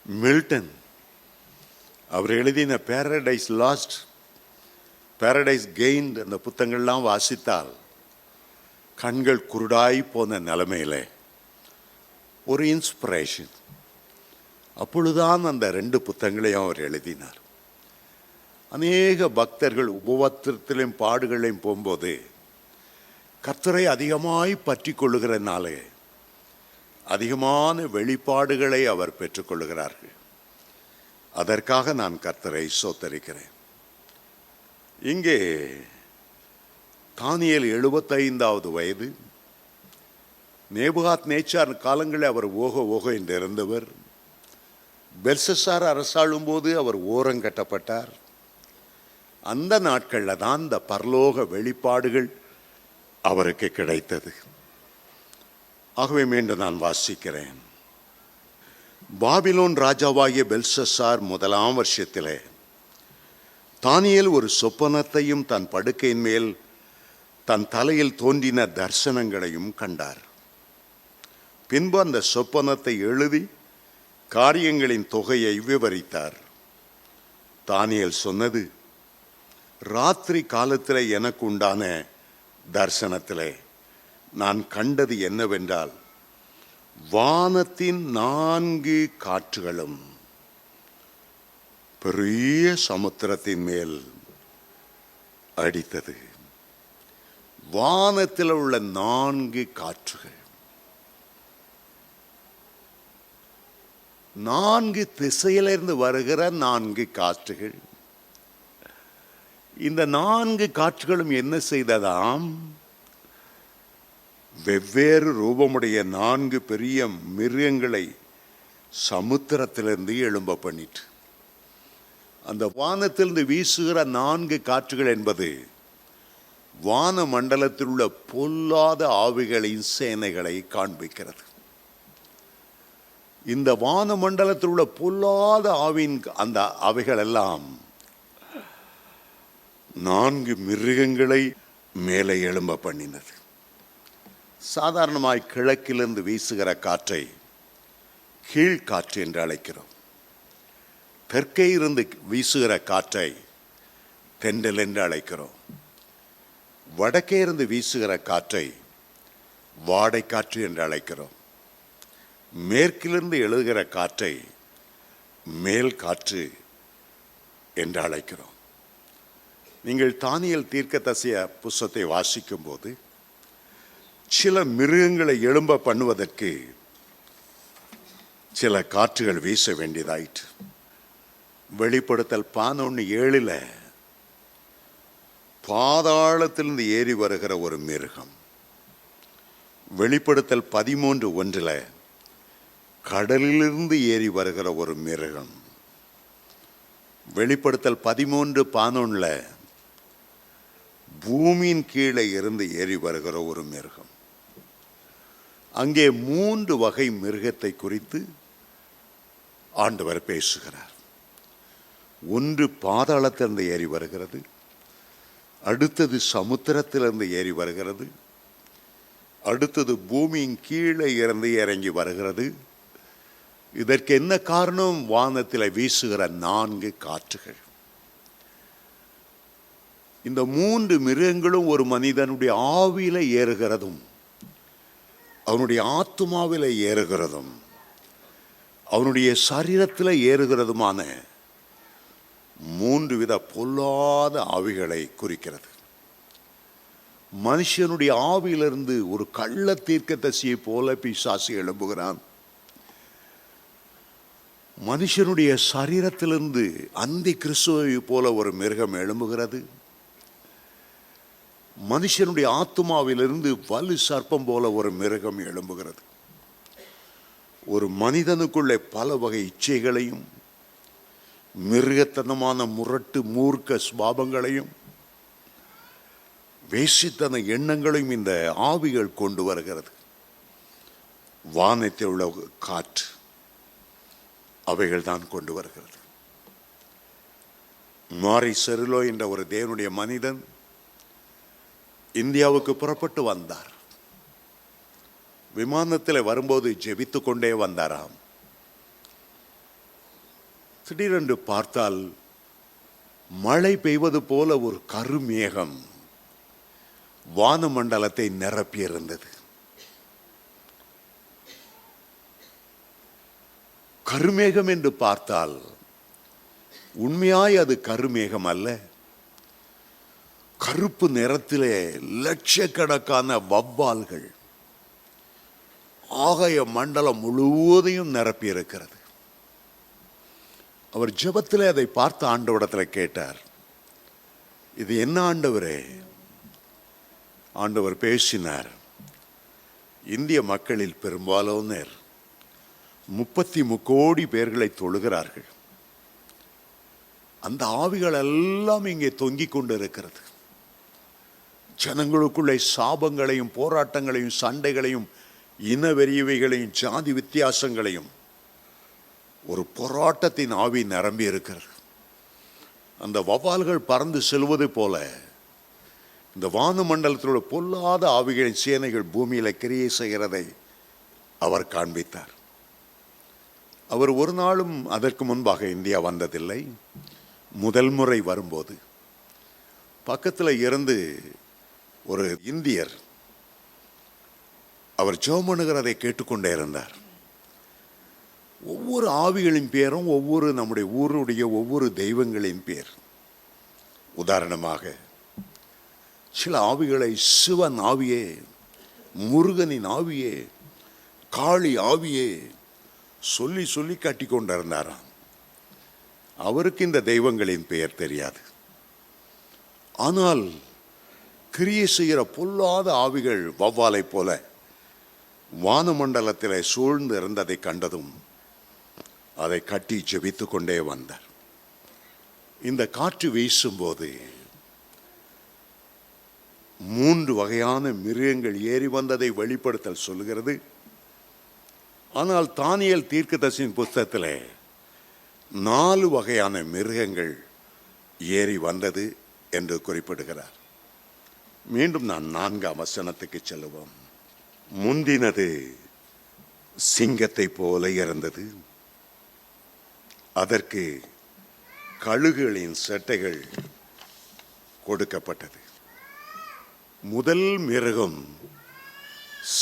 A: மில்டன் அவர் எழுதின பேரடைஸ் லாஸ்ட், பேரடைஸ் கெயின்ட் அந்த புத்தகங்கள்லாம் வாசித்தால் கண்கள் குருடாய் போன நிலைமையில ஒரு இன்ஸ்பிரேஷன். அப்பொழுதுதான் அந்த 2 புத்தகங்களையும் அவர் எழுதினார். அநேக பக்தர்கள் உபவாசத்திலும் பாடுகளையும் போகும்போது கர்த்தரை அதிகமாய் பற்றி கொள்ளுகிறனாலே அதிகமான வெளிப்பாடுகளை அவர் பெற்றுக்கொள்ளுகிறார்கள். அதற்காக நான் கர்த்தரை ஸ்தோத்தரிக்கிறேன். இங்கே தானியேல் 75வது வயது, நேபுகாத் நேச்சார் காலங்களில் அவர் ஓக என்று இருந்தவர். பெல்சசார் அரசாளும் போது அவர் ஓரங்கட்டப்பட்டார். அந்த நாட்களில் தான் இந்த பரலோக வெளிப்பாடுகள் அவருக்கு கிடைத்தது. ஆகவே மீண்டும் நான் வாசிக்கிறேன். பாபிலோன் ராஜாவாகிய பெல்சசார் 1ஆம் வருஷத்திலே தானியேல் ஒரு சொப்பனத்தையும் தன் படுக்கையின் மேல் தன் தலையில் தோன்றின தரிசனங்களையும் கண்டார். பின்பு அந்த சொப்பனத்தை எழுதி காரியங்களின் தொகையை விவரித்தார். தானியேல் சொன்னது, ராத்திரி காலத்தில் எனக்கு உண்டான தரிசனத்திலே நான் கண்டது என்னவென்றால், வானத்தின் 4 காற்றுகளும் பெரிய சமுத்திரத்தின் மேல் அடித்தது. வானத்தில் உள்ள 4 காற்றுகள் 4 திசையிலிருந்து வருகிற 4 காற்றுகள். இந்த 4 காற்றுகளும் என்ன செய்ததாம்? வெவ்வேறு ரூபமுடைய 4 பெரிய மிருகங்களை சமுத்திரத்திலிருந்து எழும்ப பண்ணிட்டு, அந்த வானத்திலிருந்து வீசுகிற 4 காற்றுகள் என்பது வான மண்டலத்தில் உள்ள பொல்லாத ஆவிகளின் சேனைகளை காண்பிக்கிறது. இந்த வான மண்டலத்தில் உள்ள பொல்லாத ஆவின் அந்த அவைகள் எல்லாம் 4 மிருகங்களை மேலே எழும்ப பண்ணினது. சாதாரணமாய் கிழக்கிலிருந்து வீசுகிற காற்றை கீழ்காற்று என்று அழைக்கிறோம். தெற்கே இருந்து வீசுகிற காற்றை தென்றல் என்று அழைக்கிறோம். வடக்கே இருந்து வீசுகிற காற்றை வாடை காற்று என்று அழைக்கிறோம். மேற்கிலிருந்து எழுகிற காற்றை மேல் காற்று என்று அழைக்கிறோம். நீங்கள் தானியேல் தீர்க்கதரிசி புஸ்தகத்தை வாசிக்கும் போது சில மிருகங்களை எழும்ப பண்ணுவதற்கு சில காற்றுகள் வீச வேண்டியதாயிற்று. வெளிப்படுத்தல் 11:7 பாதாளத்திலிருந்து ஏறி வருகிற ஒரு மிருகம். வெளிப்படுத்தல் 13:1 கடலிலிருந்து ஏறி வருகிற ஒரு மிருகம். வெளிப்படுத்தல் 13:11 பூமியின் கீழே இருந்து ஏறி வருகிற ஒரு மிருகம். அங்கே 3 வகை மிருகத்தை குறித்து ஆண்டவர் பேசுகிறார். ஒன்று பாதாளத்திலிருந்து ஏறி வருகிறது, அடுத்தது சமுத்திரத்திலிருந்து ஏறி வருகிறது, அடுத்தது பூமியின் கீழே இருந்து இறங்கி வருகிறது. இதற்கு என்ன காரணம்? வானத்தில் வீசுகிற 4 காற்றுகள். இந்த 3 மிருகங்களும் ஒரு மனிதனுடைய ஆவியில ஏறுகிறதும், அவனுடைய ஆத்துமாவில ஏறுகிறதும், அவனுடைய சரீரத்தில் ஏறுகிறதுமான 3 வித பொல்லாத ஆவிகளை குறிக்கிறது. மனுஷனுடைய ஆவியிலிருந்து ஒரு கள்ள தீர்க்கதரிசியை போல பிசாசு எழும்புகிறான். மனுஷனுடைய சரீரத்திலிருந்து அந்தி கிறிஸ்துவை போல ஒரு மிருகம் எழும்புகிறது. மனுஷனுடைய ஆத்துமாவிலிருந்து வலு சர்ப்பம் போல ஒரு மிருகம் எழும்புகிறது. ஒரு மனிதனுக்குள்ளே பல வகை இச்சைகளையும் மிருகத்தனமான முரட்டு மூர்க்க சுபாவங்களையும் வேசித்தன எண்ணங்களையும் இந்த ஆவிகள் கொண்டு வருகிறது. வானத்தில் உள்ள காற்று அவைகள் தான் கொண்டு வருகிறது. மாரி செருலோ என்ற ஒரு தேவனுடைய மனிதன் இந்தியாவுக்கு புறப்பட்டு வந்தார். விமானத்தில் வரும்போது ஜெபித்து கொண்டே வந்தாராம். திடீரென்று பார்த்தால் மழை பெய்வது போல ஒரு கருமேகம் வானமண்டலத்தை நிரப்பியிருந்தது. கருமேகம் என்று பார்த்தால் உண்மையாய் அது கருமேகம் அல்ல. கருப்பு நிறத்திலே லட்சக்கணக்கான வவ்வால்கள் ஆகாய மண்டலம் முழுவதையும் நிரப்பி இருக்கிறது. அவர் ஜெபத்தில் அதை பார்த்து ஆண்டவரிடத்தில் கேட்டார், இது என்ன ஆண்டவரே? ஆண்டவர் பேசினார், இந்திய மக்களில் பெரும்பாலானோர் 33 கோடி பேர்களை தொழுகிறார்கள். அந்த ஆவிகள் எல்லாம் இங்கே தொங்கிக் கொண்டு இருக்கிறது. ஜனங்களுக்குள்ளே சாபங்களையும் போராட்டங்களையும் சண்டைகளையும் இனவெறியவைகளையும் ஜாதி வித்தியாசங்களையும் ஒரு போராட்டத்தின் ஆவி நிரம்பி இருக்கிறது. அந்த வவ்வால்கள் பறந்து செல்வது போல இந்த வானமண்டலத்தில் உள்ள பொல்லாத ஆவிகளின் சேனைகள் பூமியில கிரியை செய்கிறதை அவர் காண்பித்தார். அவர் ஒரு நாளும் அதற்கு முன்பாக இந்தியா வந்ததில்லை. முதல் முறை வரும்போது பக்கத்தில் இருந்து ஒரு இந்தியர் அவர் ஜெபம் பண்ணுகிறதை கேட்டுக்கொண்டே இருந்தார். ஒவ்வொரு ஆவிகளின் பேரும் ஒவ்வொரு நம்முடைய ஊருடைய ஒவ்வொரு தெய்வங்களின் பேர். உதாரணமாக சில ஆவிகளை சிவன் ஆவியே, முருகனின் ஆவியே, காளி ஆவியே சொல்லி சொல்லி கட்டி கொண்டிருந்தாராம். அவருக்கு இந்த தெய்வங்களின் பெயர் தெரியாது. ஆனால் கிரியை செய்கிற பொல்லாத ஆவிகள் வவ்வாலை போல வானமண்டலத்தில் சூழ்ந்து இருந்ததை கண்டதும் அதை கட்டி ஜெபித்து கொண்டே வந்தார். இந்த காற்று வீசும்போது 3 வகையான மிருகங்கள் ஏறி வந்ததை வெளிப்படுத்தல் சொல்லுகிறது. ஆனால் தானியேல் தீர்க்கதரிசியின் புத்தகத்தில் 4 வகையான மிருகங்கள் ஏறி வந்தது என்று குறிப்பிடுகிறார். மீண்டும் நான் 4ஆம் வசனத்துக்கு செல்லுவோம். முந்தினது சிங்கத்தை போல இருந்தது, அதற்கு கழுகுகளின் சட்டைகள் கொடுக்கப்பட்டது. முதல் மிருகம்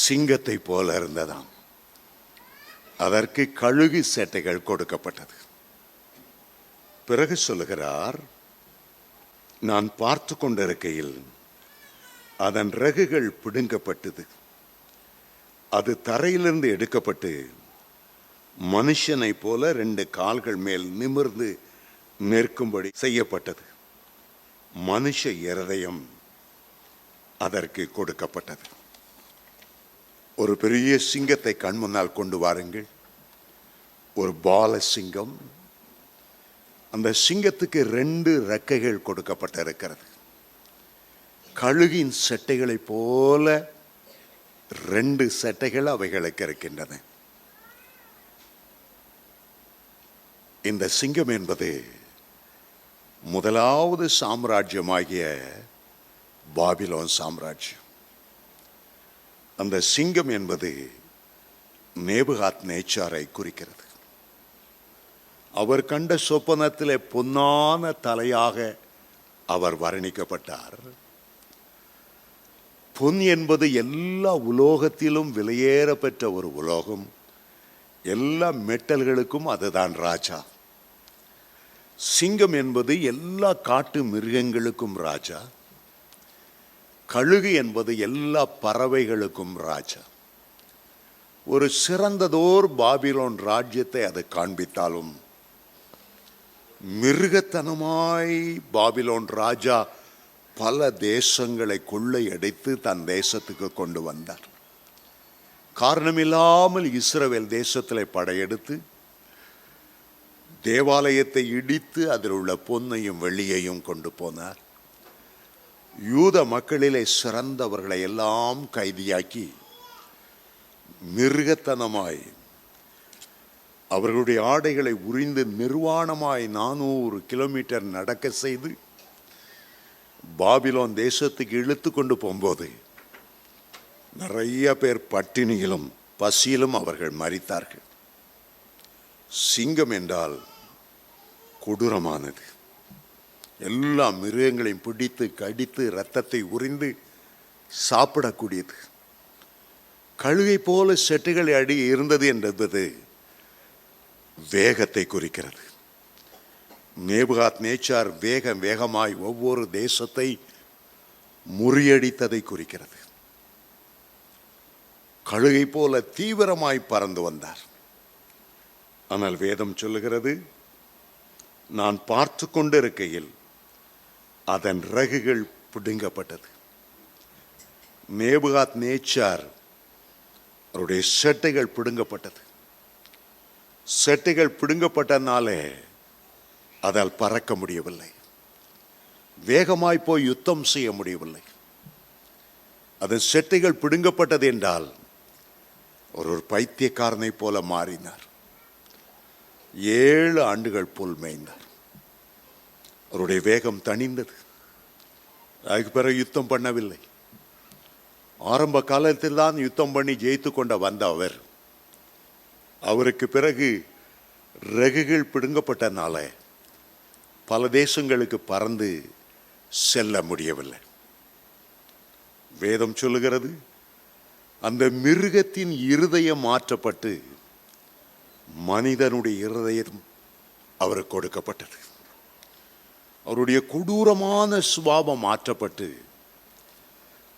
A: சிங்கத்தை போல இருந்ததாம், அதற்கு கழுகு சேட்டைகள் கொடுக்கப்பட்டது. பிறகு சொல்லுகிறார், நான் பார்த்து கொண்டிருக்கையில் அதன் ரகுகள் பிடுங்கப்பட்டது, அது தரையிலிருந்து எடுக்கப்பட்டு மனுஷனை போல 2 கால்கள் மேல் நிமிர்ந்து நிற்கும்படி செய்யப்பட்டது. மனுஷ இருதயம் அதற்கு கொடுக்கப்பட்டது. ஒரு பெரிய சிங்கத்தை கண் முன்னால் கொண்டு வாருங்கள். ஒரு பால சிங்கம். அந்த சிங்கத்துக்கு 2 ரெக்கைகள் கொடுக்கப்பட்டிருக்கிறது. கழுகின் செட்டைகளைப் போல 2 செட்டைகள் அவைகளுக்கு இருக்கின்றன. இந்த சிங்கம் என்பது முதலாவது சாம்ராஜ்யமாகிய பாபிலோன் சாம்ராஜ்யம். அந்த சிங்கம் என்பது நேபுகாத் நேச்சாரை குறிக்கிறது. அவர் கண்ட சொப்பனத்திலே பொன்னான தலையாக அவர் வர்ணிக்கப்பட்டார். பொன் என்பது எல்லா உலோகத்திலும் விலையேற பெற்ற ஒரு உலோகம். எல்லா மெட்டல்களுக்கும் அதுதான் ராஜா. சிங்கம் என்பது எல்லா காட்டு மிருகங்களுக்கும் ராஜா. கழுகு என்பது எல்லா பறவைகளுக்கும் ராஜா. ஒரு சிறந்ததோர் பாபிலோன் ராஜ்யத்தை அது காண்பித்தாலும் மிருகத்தனமாய் பாபிலோன் ராஜா பல தேசங்களை கொள்ளையடித்து தன் தேசத்துக்கு கொண்டு வந்தார். காரணமில்லாமல் இஸ்ரவேல் தேசத்தில் படையெடுத்து தேவாலயத்தை இடித்து அதில் உள்ள பொன்னையும் வெள்ளியையும் கொண்டு போனார். யூத மக்களிலே சிறந்தவர்களை எல்லாம் கைதியாக்கி மிருகத்தனமாய் அவர்களுடைய ஆடைகளை உரிந்து நிர்வாணமாய் 400 கிலோமீட்டர் நடக்க செய்து பாபிலோன் தேசத்துக்கு இழுத்து கொண்டு போகும்போது நிறைய பேர் பட்டினியிலும் பசியிலும் அவர்கள் மரித்தார்கள். சிங்கம் என்றால் கொடூரமானது. எல்லா மிருகங்களையும் பிடித்து கடித்து இரத்தத்தை உறிந்து சாப்பிடக்கூடியது. கழுகை போல செட்டுகளை அடி இருந்தது என்பது வேகத்தை குறிக்கிறது. நேபுகாத் நேச்சார் வேகமாய் ஒவ்வொரு தேசத்தை முறியடித்ததை குறிக்கிறது. கழுகை போல தீவிரமாய் பறந்து வந்தார். ஆனால் வேதம் சொல்லுகிறது, நான் பார்த்து கொண்டிருக்கையில் அதன் இறகுகள் பிடுங்கப்பட்டது. நேபுகாத் நேச்சார் அவருடைய செட்டைகள் பிடுங்கப்பட்டது. செட்டைகள் பிடுங்கப்பட்டனாலே அதால் பறக்க முடியவில்லை. வேகமாய் போய் யுத்தம் செய்ய முடியவில்லை. அதன் செட்டைகள் பிடுங்கப்பட்டது என்றால் ஒரு பைத்தியக்காரனை போல மாறினார். 7 ஆண்டுகள் புல் மேய்ந்தார். அவருடைய வேகம் தணிந்தது. அதுக்கு பிறகு யுத்தம் பண்ணவில்லை. ஆரம்ப காலத்தில் தான் யுத்தம் பண்ணி ஜெயித்து கொண்ட வந்த அவருக்கு பிறகு இறகுகள் பிடுங்கப்பட்டனால பல தேசங்களுக்கு பறந்து செல்ல முடியவில்லை. வேதம் சொல்லுகிறது, அந்த மிருகத்தின் இருதயம் மாற்றப்பட்டு மனிதனுடைய இருதயம் அவருக்கு கொடுக்கப்பட்டது. அவருடைய கொடூரமான சுபாவம் மாற்றப்பட்டு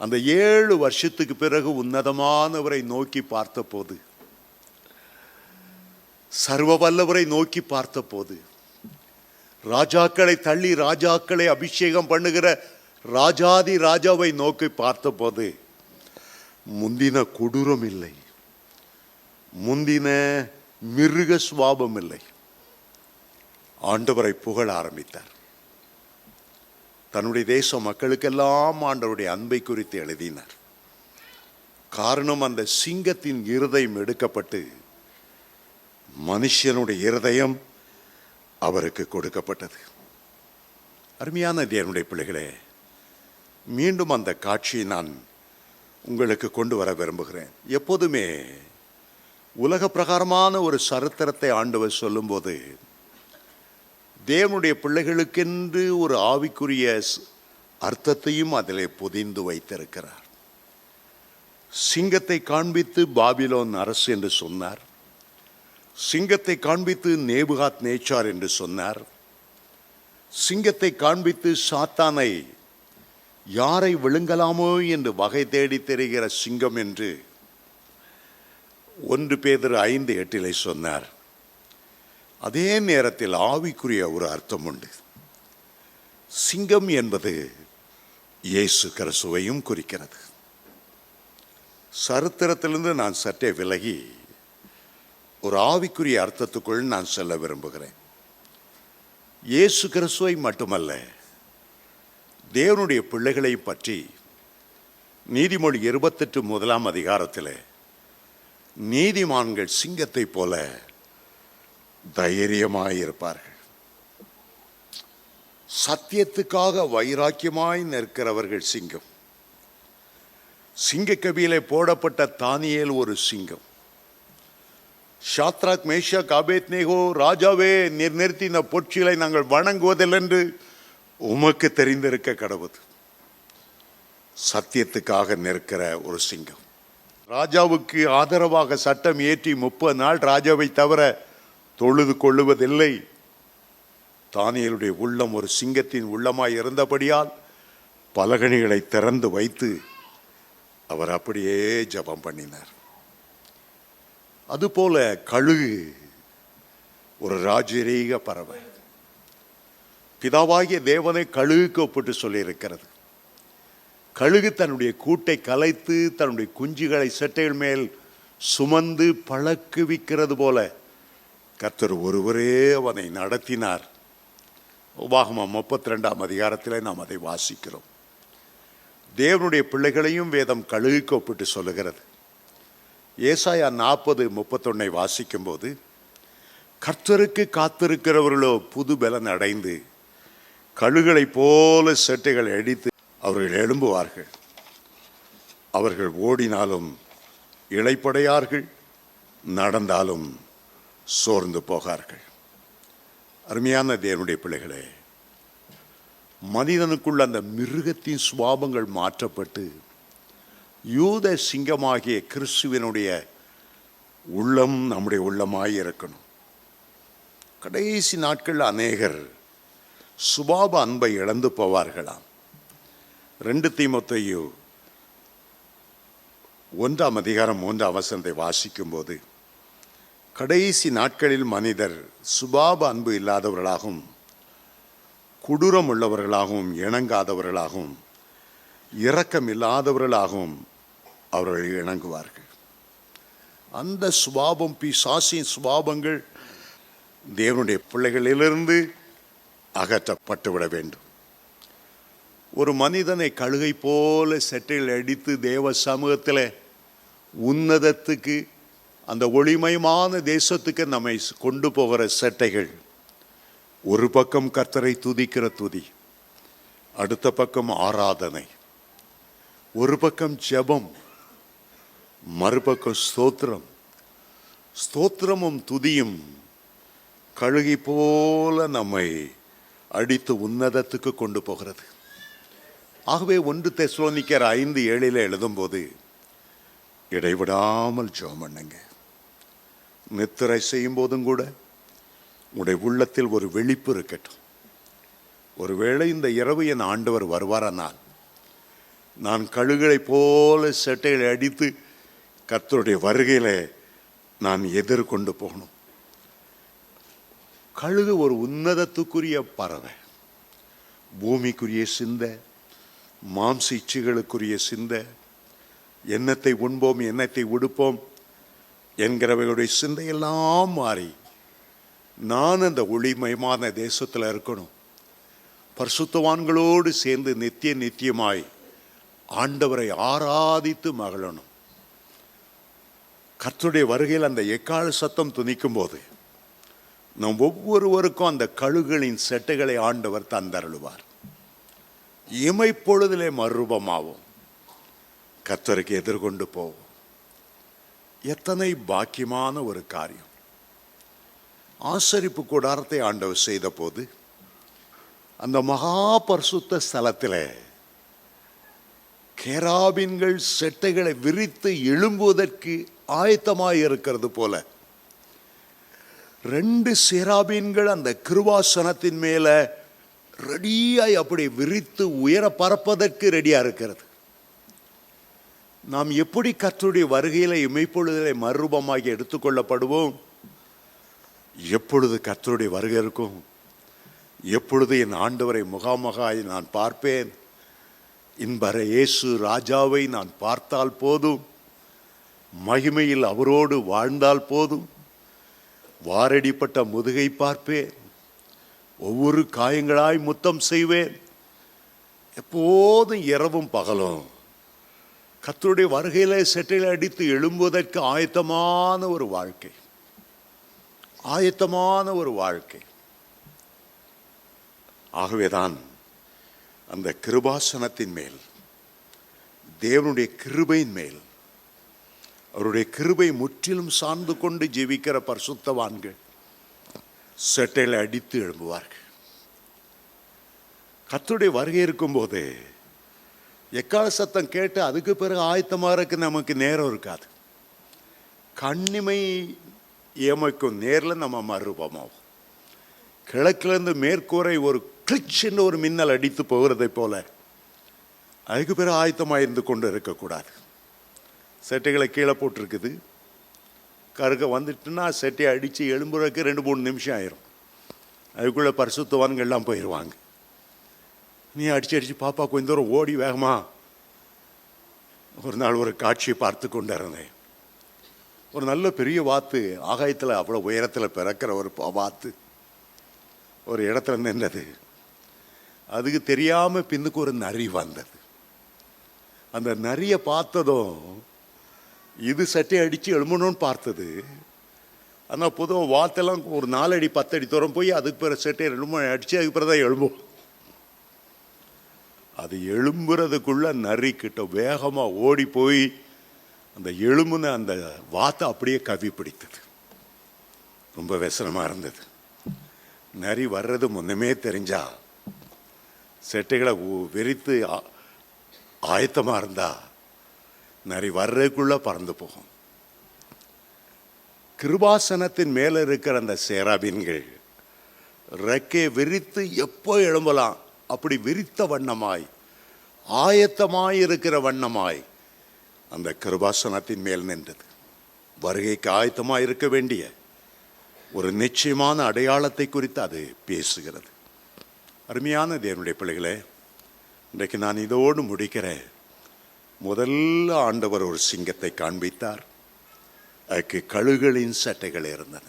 A: அந்த 7 வருஷத்துக்கு பிறகு உன்னதமானவரை நோக்கி பார்த்தபோது, சர்வ வல்லவரை நோக்கி பார்த்தபோது, ராஜாக்களை தள்ளி ராஜாக்களை அபிஷேகம் பண்ணுகிற ராஜாதி ராஜாவை நோக்கி பார்த்தபோது முந்தின கொடூரம் இல்லை, முந்தின மிருக சுபாவம் இல்லை. ஆண்டவரை புகழ ஆரம்பித்தார். தன்னுடைய தேச மக்களுக்கெல்லாம் ஆண்டவருடைய அன்பை குறித்து எழுதினார். காரணம், அந்த சிங்கத்தின் இருதயம் எடுக்கப்பட்டு மனுஷனுடைய இருதயம் அவருக்கு கொடுக்கப்பட்டது. அருமையான தேவனுடைய பிள்ளைகளே, மீண்டும் அந்த காட்சியை நான் உங்களுக்கு கொண்டு வர விரும்புகிறேன். எப்போதுமே உலக பிரகாரமான ஒரு சரித்திரத்தை ஆண்டவர் சொல்லும்போது தேவனுடைய பிள்ளைகளுக்கென்று ஒரு ஆவிக்குரிய அர்த்தத்தையும் அதிலே பொதிந்து வைத்திருக்கிறார். சிங்கத்தை காண்பித்து பாபிலோன் அரசு என்று சொன்னார். சிங்கத்தை காண்பித்து நேபுகாத் நேச்சார் என்று சொன்னார். சிங்கத்தை காண்பித்து சாத்தானை யாரை விழுங்கலாமோ என்று வகை தேடி தெரிகிற சிங்கம் என்று 1 பேதுரு 5:8 சொன்னார். அதே நேரத்தில் ஆவிக்குரிய ஒரு அர்த்தம் உண்டு. சிங்கம் என்பது இயேசு கிறிஸ்துவையும் குறிக்கிறது. சரித்திரத்திலிருந்து நான் சற்றே விலகி ஒரு ஆவிக்குரிய அர்த்தத்துக்குள் நான் செல்ல விரும்புகிறேன். இயேசு கிறிஸ்துவை மட்டுமல்ல, தேவனுடைய பிள்ளைகளை பற்றி நீதிமொழி 28 முதலாம் அதிகாரத்தில் நீதிமான்கள் சிங்கத்தை போல தைரியமாயிருப்பார்கள், சத்தியத்துக்காக வைராக்கியமாய் நிற்கிறவர்கள் சிங்கம். சிங்கக்கவியிலே போடப்பட்ட தானியேல் ஒரு சிங்கம். ஷாத்ராக் மேஷாக் ஆபேத்நேகோ, ராஜாவே, நீர் நிறுத்தின பொற்சிலை நாங்கள் வணங்குவதில்லை என்று உமக்கு தெரிந்திருக்க கடவுது. சத்தியத்துக்காக நிற்கிற ஒரு சிங்கம். ராஜாவுக்கு ஆதரவாக சட்டம் ஏற்றி 30 நாள் ராஜாவை தவிர தொழுது கொள்ளுவதில்லை. தானியேலுடைய உள்ளம் ஒரு சிங்கத்தின் உள்ளமாய் இருந்தபடியால் பலகணிகளை திறந்து வைத்து அவர் அப்படியே ஜெபம் பண்ணினார். அதுபோல கழுகு ஒரு ராஜரீக பறவை. பிதாவாகிய தேவனை கழுகுக்கு ஒப்பிட்டு சொல்லியிருக்கிறது. கழுகு தன்னுடைய கூட்டை கலைத்து தன்னுடைய குஞ்சுகளை செட்டைகள் மேல் சுமந்து பழக்குவிக்கிறது போல கர்த்தர் ஒருவரே அவனை நடத்தினார். உபாகமம் 32ஆம் அதிகாரத்தில் நாம் அதை வாசிக்கிறோம். தேவனுடைய பிள்ளைகளையும் வேதம் கழுகுக்கு ஒப்பிட்டு சொல்லுகிறது. ஏசாயா 40:31 வாசிக்கும் போது, கர்த்தருக்கு காத்திருக்கிறவர்களோ புது பலன் அடைந்து கழுகுகளைப் போல செட்டைகள் அடித்து அவர்கள் எழும்புவார்கள். அவர்கள் ஓடினாலும் இளைப்படையார்கள், நடந்தாலும் சோர்ந்து போகார்கள். அருமையான தேவனுடைய பிள்ளைகளே, மனிதனுக்குள்ள அந்த மிருகத்தின் சுபாவங்கள் மாற்றப்பட்டு யூத சிங்கமாகிய கிறிஸ்துவினுடைய உள்ளம் நம்முடைய உள்ளமாய் இருக்கணும். கடைசி நாட்களில் அநேகர் சுபாவ அன்பை இழந்து போவார்களாம். 2 தீமோத்தேயு 1ஆம் அதிகாரம் 3ஆம் வசனத்தை வாசிக்கும் போது, கடைசி நாட்களில் மனிதர் சுபாவ அன்பு இல்லாதவர்களாகவும் கொடூரம் உள்ளவர்களாகவும் இணங்காதவர்களாகவும் இரக்கம் இல்லாதவர்களாகவும் அவர்கள் இணங்குவார்கள். அந்த சுபாவம், பிசாசின் சுபாவங்கள் தேவனுடைய பிள்ளைகளிலிருந்து அகற்றப்பட்டு விட வேண்டும். ஒரு மனிதனை கழுகை போல செட்டையில் அடித்து தேவ சமூகத்தில் உன்னதத்துக்கு, அந்த ஒளிமயமான தேசத்துக்கு நம்மை கொண்டு போகிற செட்டைகள், ஒரு பக்கம் கர்த்தரை துதிக்கிற துதி, அடுத்த பக்கம் ஆராதனை, ஒரு பக்கம் ஜெபம், மறுபக்கம் ஸ்தோத்திரம். ஸ்தோத்திரமும் துதியும் கழுகை போல நம்மை அடித்து உன்னதத்துக்கு கொண்டு போகிறது. ஆகவே 1 தெசலோனிக்கர் 5:7 எழுதும்போது, இடைவிடாமல் ஜெபம் பண்ணுங்க. நித்திரை செய்யும் போதும் கூட உடைய உள்ளத்தில் ஒரு வெளிப்பு இருக்கட்டும். ஒருவேளை இந்த இரவு என் ஆண்டவர் வருவாரானால், நான் கழுகுகளை போல செட்டைகளை அடித்து கர்த்தருடைய வருகையில நான் எதிர்கொண்டு போகணும். கழுகு ஒரு உன்னதத்துக்குரிய பறவை. பூமிக்குரிய சிந்தை, மாம்ச இச்சைகளுக்குரிய சிந்தை, எண்ணத்தை உண்போம் எண்ணத்தை உடுப்போம் என்கிறவையுடைய சிந்தையெல்லாம் மாறி, நான் அந்த ஒளிமயமான தேசத்தில் இருக்கணும், பரிசுத்தவான்களோடு சேர்ந்து நித்தியமாய் ஆண்டவரை ஆராதித்து மகிழணும். கர்த்தருடைய வருகையில் அந்த எக்கால சத்தம் துணிக்கும் போது நம் ஒவ்வொருவருக்கும் அந்த கழுகுகளின் செட்டைகளை ஆண்டவர் தந்தருளுவார். இமைப்பொழுதிலே மறுரூபமாவோம், கர்த்தருக்கு எதிர்கொண்டு போவோம். எத்தனை பாக்கியமான ஒரு காரியம்! ஆசரிப்பு கூடாரத்தை ஆண்டவர் செய்த போது அந்த மகா பரிசுத்த ஸ்தலத்தில் கேராபீன்கள் செட்டைகளை விரித்து எழும்புவதற்கு ஆயத்தமாய் இருக்கிறது போல 2 சேராபீன்கள் அந்த கிருபாசனத்தின் மேல ரெடியாய் அப்படி விரித்து உயர பறப்பதற்கு ரெடியா இருக்கிறது. நாம் எப்படி கர்த்தருடைய வருகையில இமைப்பொழுதிலே மறுரூபமாகி எடுத்துக்கொள்ளப்படுவோம்? எப்பொழுது கர்த்தருடைய வருகை இருக்கும்? எப்பொழுது என் ஆண்டவரை முகாமுகாய் நான் பார்ப்பேன்? இன்பர இயேசு ராஜாவை நான் பார்த்தால் போதும், மகிமையில் அவரோடு வாழ்ந்தால் போதும், வாரடிப்பட்ட முதுகை பார்ப்பேன், ஒவ்வொரு காயங்களாய் முத்தம் செய்வேன். எப்போதும் இரவும் பகலும் கர்த்தருடைய வருகையில செட்டையில் அடித்து எழும்புவதற்கு ஆயத்தமான ஒரு வாழ்க்கை, ஆயத்தமான ஒரு வாழ்க்கை. ஆகவேதான் அந்த கிருபாசனத்தின் மேல், தேவனுடைய கிருபையின் மேல், அவருடைய கிருபை முற்றிலும் சார்ந்து கொண்டு ஜீவிக்கிற பரிசுத்தவான்கள் செட்டையில் அடித்து எழும்புவார்கள். கர்த்தருடைய வருகை இருக்கும்போது எக்கால சத்தம் கேட்டு அதுக்கு பிறகு ஆயத்தமாக இருக்க நமக்கு நேரம் இருக்காது. கண்ணிமை ஏமைக்கும் நேரில் நம்ம மறுரூபமாகும். கிழக்கிலிருந்து மேற்கூரை ஒரு கிளிச்சின்னு ஒரு மின்னல் அடித்து போகிறதை போல அதுக்கு பிறகு ஆயத்தமாக இருந்து கொண்டு இருக்கக்கூடாது. செட்டைகளை கீழே போட்டிருக்குது, கருக்க வந்துட்டுன்னா செட்டையை அடித்து எழும்புறதுக்கு 2-3 நிமிஷம் ஆயிரும். அதுக்குள்ளே பரிசுத்தவான்கள்லாம் போயிடுவாங்க. நீ அடிச்சு பாப்பா கொஞ்சம் தூரம் ஓடி வேகமா. ஒரு நாள் ஒரு காட்சியை பார்த்து கொண்டு இருந்தேன். ஒரு நல்ல பெரிய வாத்து, ஆகாயத்தில் அவ்வளோ உயரத்தில் பிறக்கிற ஒரு வாத்து ஒரு இடத்துல நின்றது. அதுக்கு தெரியாமல் பின்னுக்கு ஒரு நரி வந்தது. அந்த நரியை பார்த்ததும் இது சட்டை அடித்து எழும்பணும்னு பார்த்தது. ஆனால் பொதுவாக வாத்தெல்லாம் ஒரு 4 அடி 10 அடி தூரம் போய் அதுக்கு பிறகு சட்டையை 2-3 அடித்து அதுக்கு பிறகு தான் எழும்பும். அது எழும்புறதுக்குள்ள நரி கிட்ட வேகமாக ஓடி போய் அந்த எழும்புன அந்த வாத்தை அப்படியே கவி பிடித்தது. ரொம்ப व्यसனமாக இருந்தது. நரி வர்றது முன்னமே தெரிஞ்சா செட்டைகளை விரித்து ஆயத்தமாக இருந்தா நரி வர்றதுக்குள்ள பறந்து போகும். கிருபாசனத்தின் மேலே இருக்கிற அந்த சேராபீன்கள் ரெக்கை விரித்து எப்போ எழும்பலாம் அப்படி விரித்த வண்ணமாய், ஆயத்தமாய் இருக்கிற வண்ணமாய் அந்த கிருபாசனத்தின் மேல் நின்றது. வருகைக்கு ஆயத்தமாய் இருக்க வேண்டிய ஒரு நிச்சயமான அடையாளத்தை குறித்து அது பேசுகிறது. அருமையான தேவனுடைய பிள்ளைகளே, இன்றைக்கு நான் இதோடு முடிக்கிறேன். முதல்ல ஆண்டவர் ஒரு சிங்கத்தை காண்பித்தார். அதுக்கு கழுகுகளின் சட்டைகள் இருந்தன.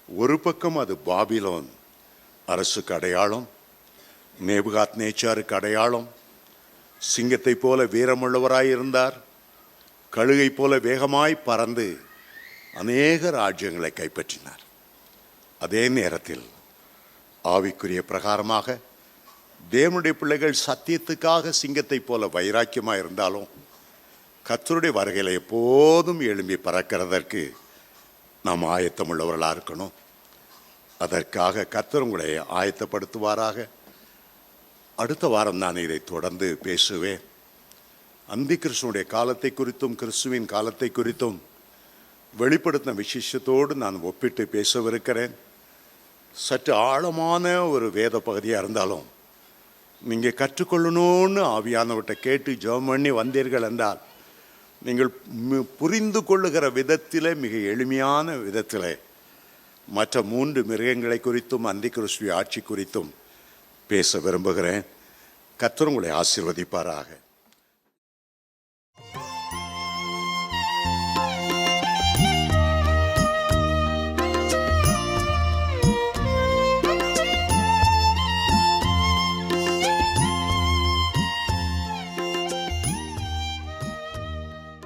A: ஒரு பக்கம் அது பாபிலோன் அரசுக்கு அடையாளம், நேபுகாத் நேச்சாருக்கு அடையாளம். சிங்கத்தை போல வீரமுள்ளவராய் இருந்தார். கழுகை போல வேகமாய் பறந்து அநேக ராஜ்யங்களை கைப்பற்றினார். அதே நேரத்தில் ஆவிக்குரிய பிரகாரமாக தேவனுடைய பிள்ளைகள் சத்தியத்துக்காக சிங்கத்தை போல வைராக்கியமாக இருந்தாலும் கர்த்தருடைய வருகையில் எப்போதும் எழும்பி பறக்கிறதற்கு நாம் ஆயத்தமுள்ளவர்களாக இருக்கணும். அதற்காக கர்த்தர் உங்களை ஆயத்தப்படுத்துவாராக. அடுத்த வாரம் நான் இதை தொடர்ந்து பேசுவேன். அந்தி கிறிஸ்துவனுடைய காலத்தை குறித்தும் கிறிஸ்துவின் காலத்தை குறித்தும் வெளிப்படுத்தின விசேஷத்தோடு நான் ஒப்பிட்டு பேசவிருக்கிறேன். சற்று ஆழமான ஒரு வேத பகுதியாக இருந்தாலும் நீங்கள் கற்றுக்கொள்ளணும்னு ஆவியானவர்கிட்ட கேட்டு ஜெபம் பண்ணி வந்தீர்கள் என்றால் நீங்கள் புரிந்து கொள்ளுகிற விதத்தில் மிக எளிமையான விதத்தில் மற்ற 3 மிருகங்களை குறித்தும் அந்தி கிறிஸ்துவின் ஆட்சி குறித்தும் பேச விரும்புகிறேன். கர்த்தர் உங்களை ஆசீர்வதிப்பாராக.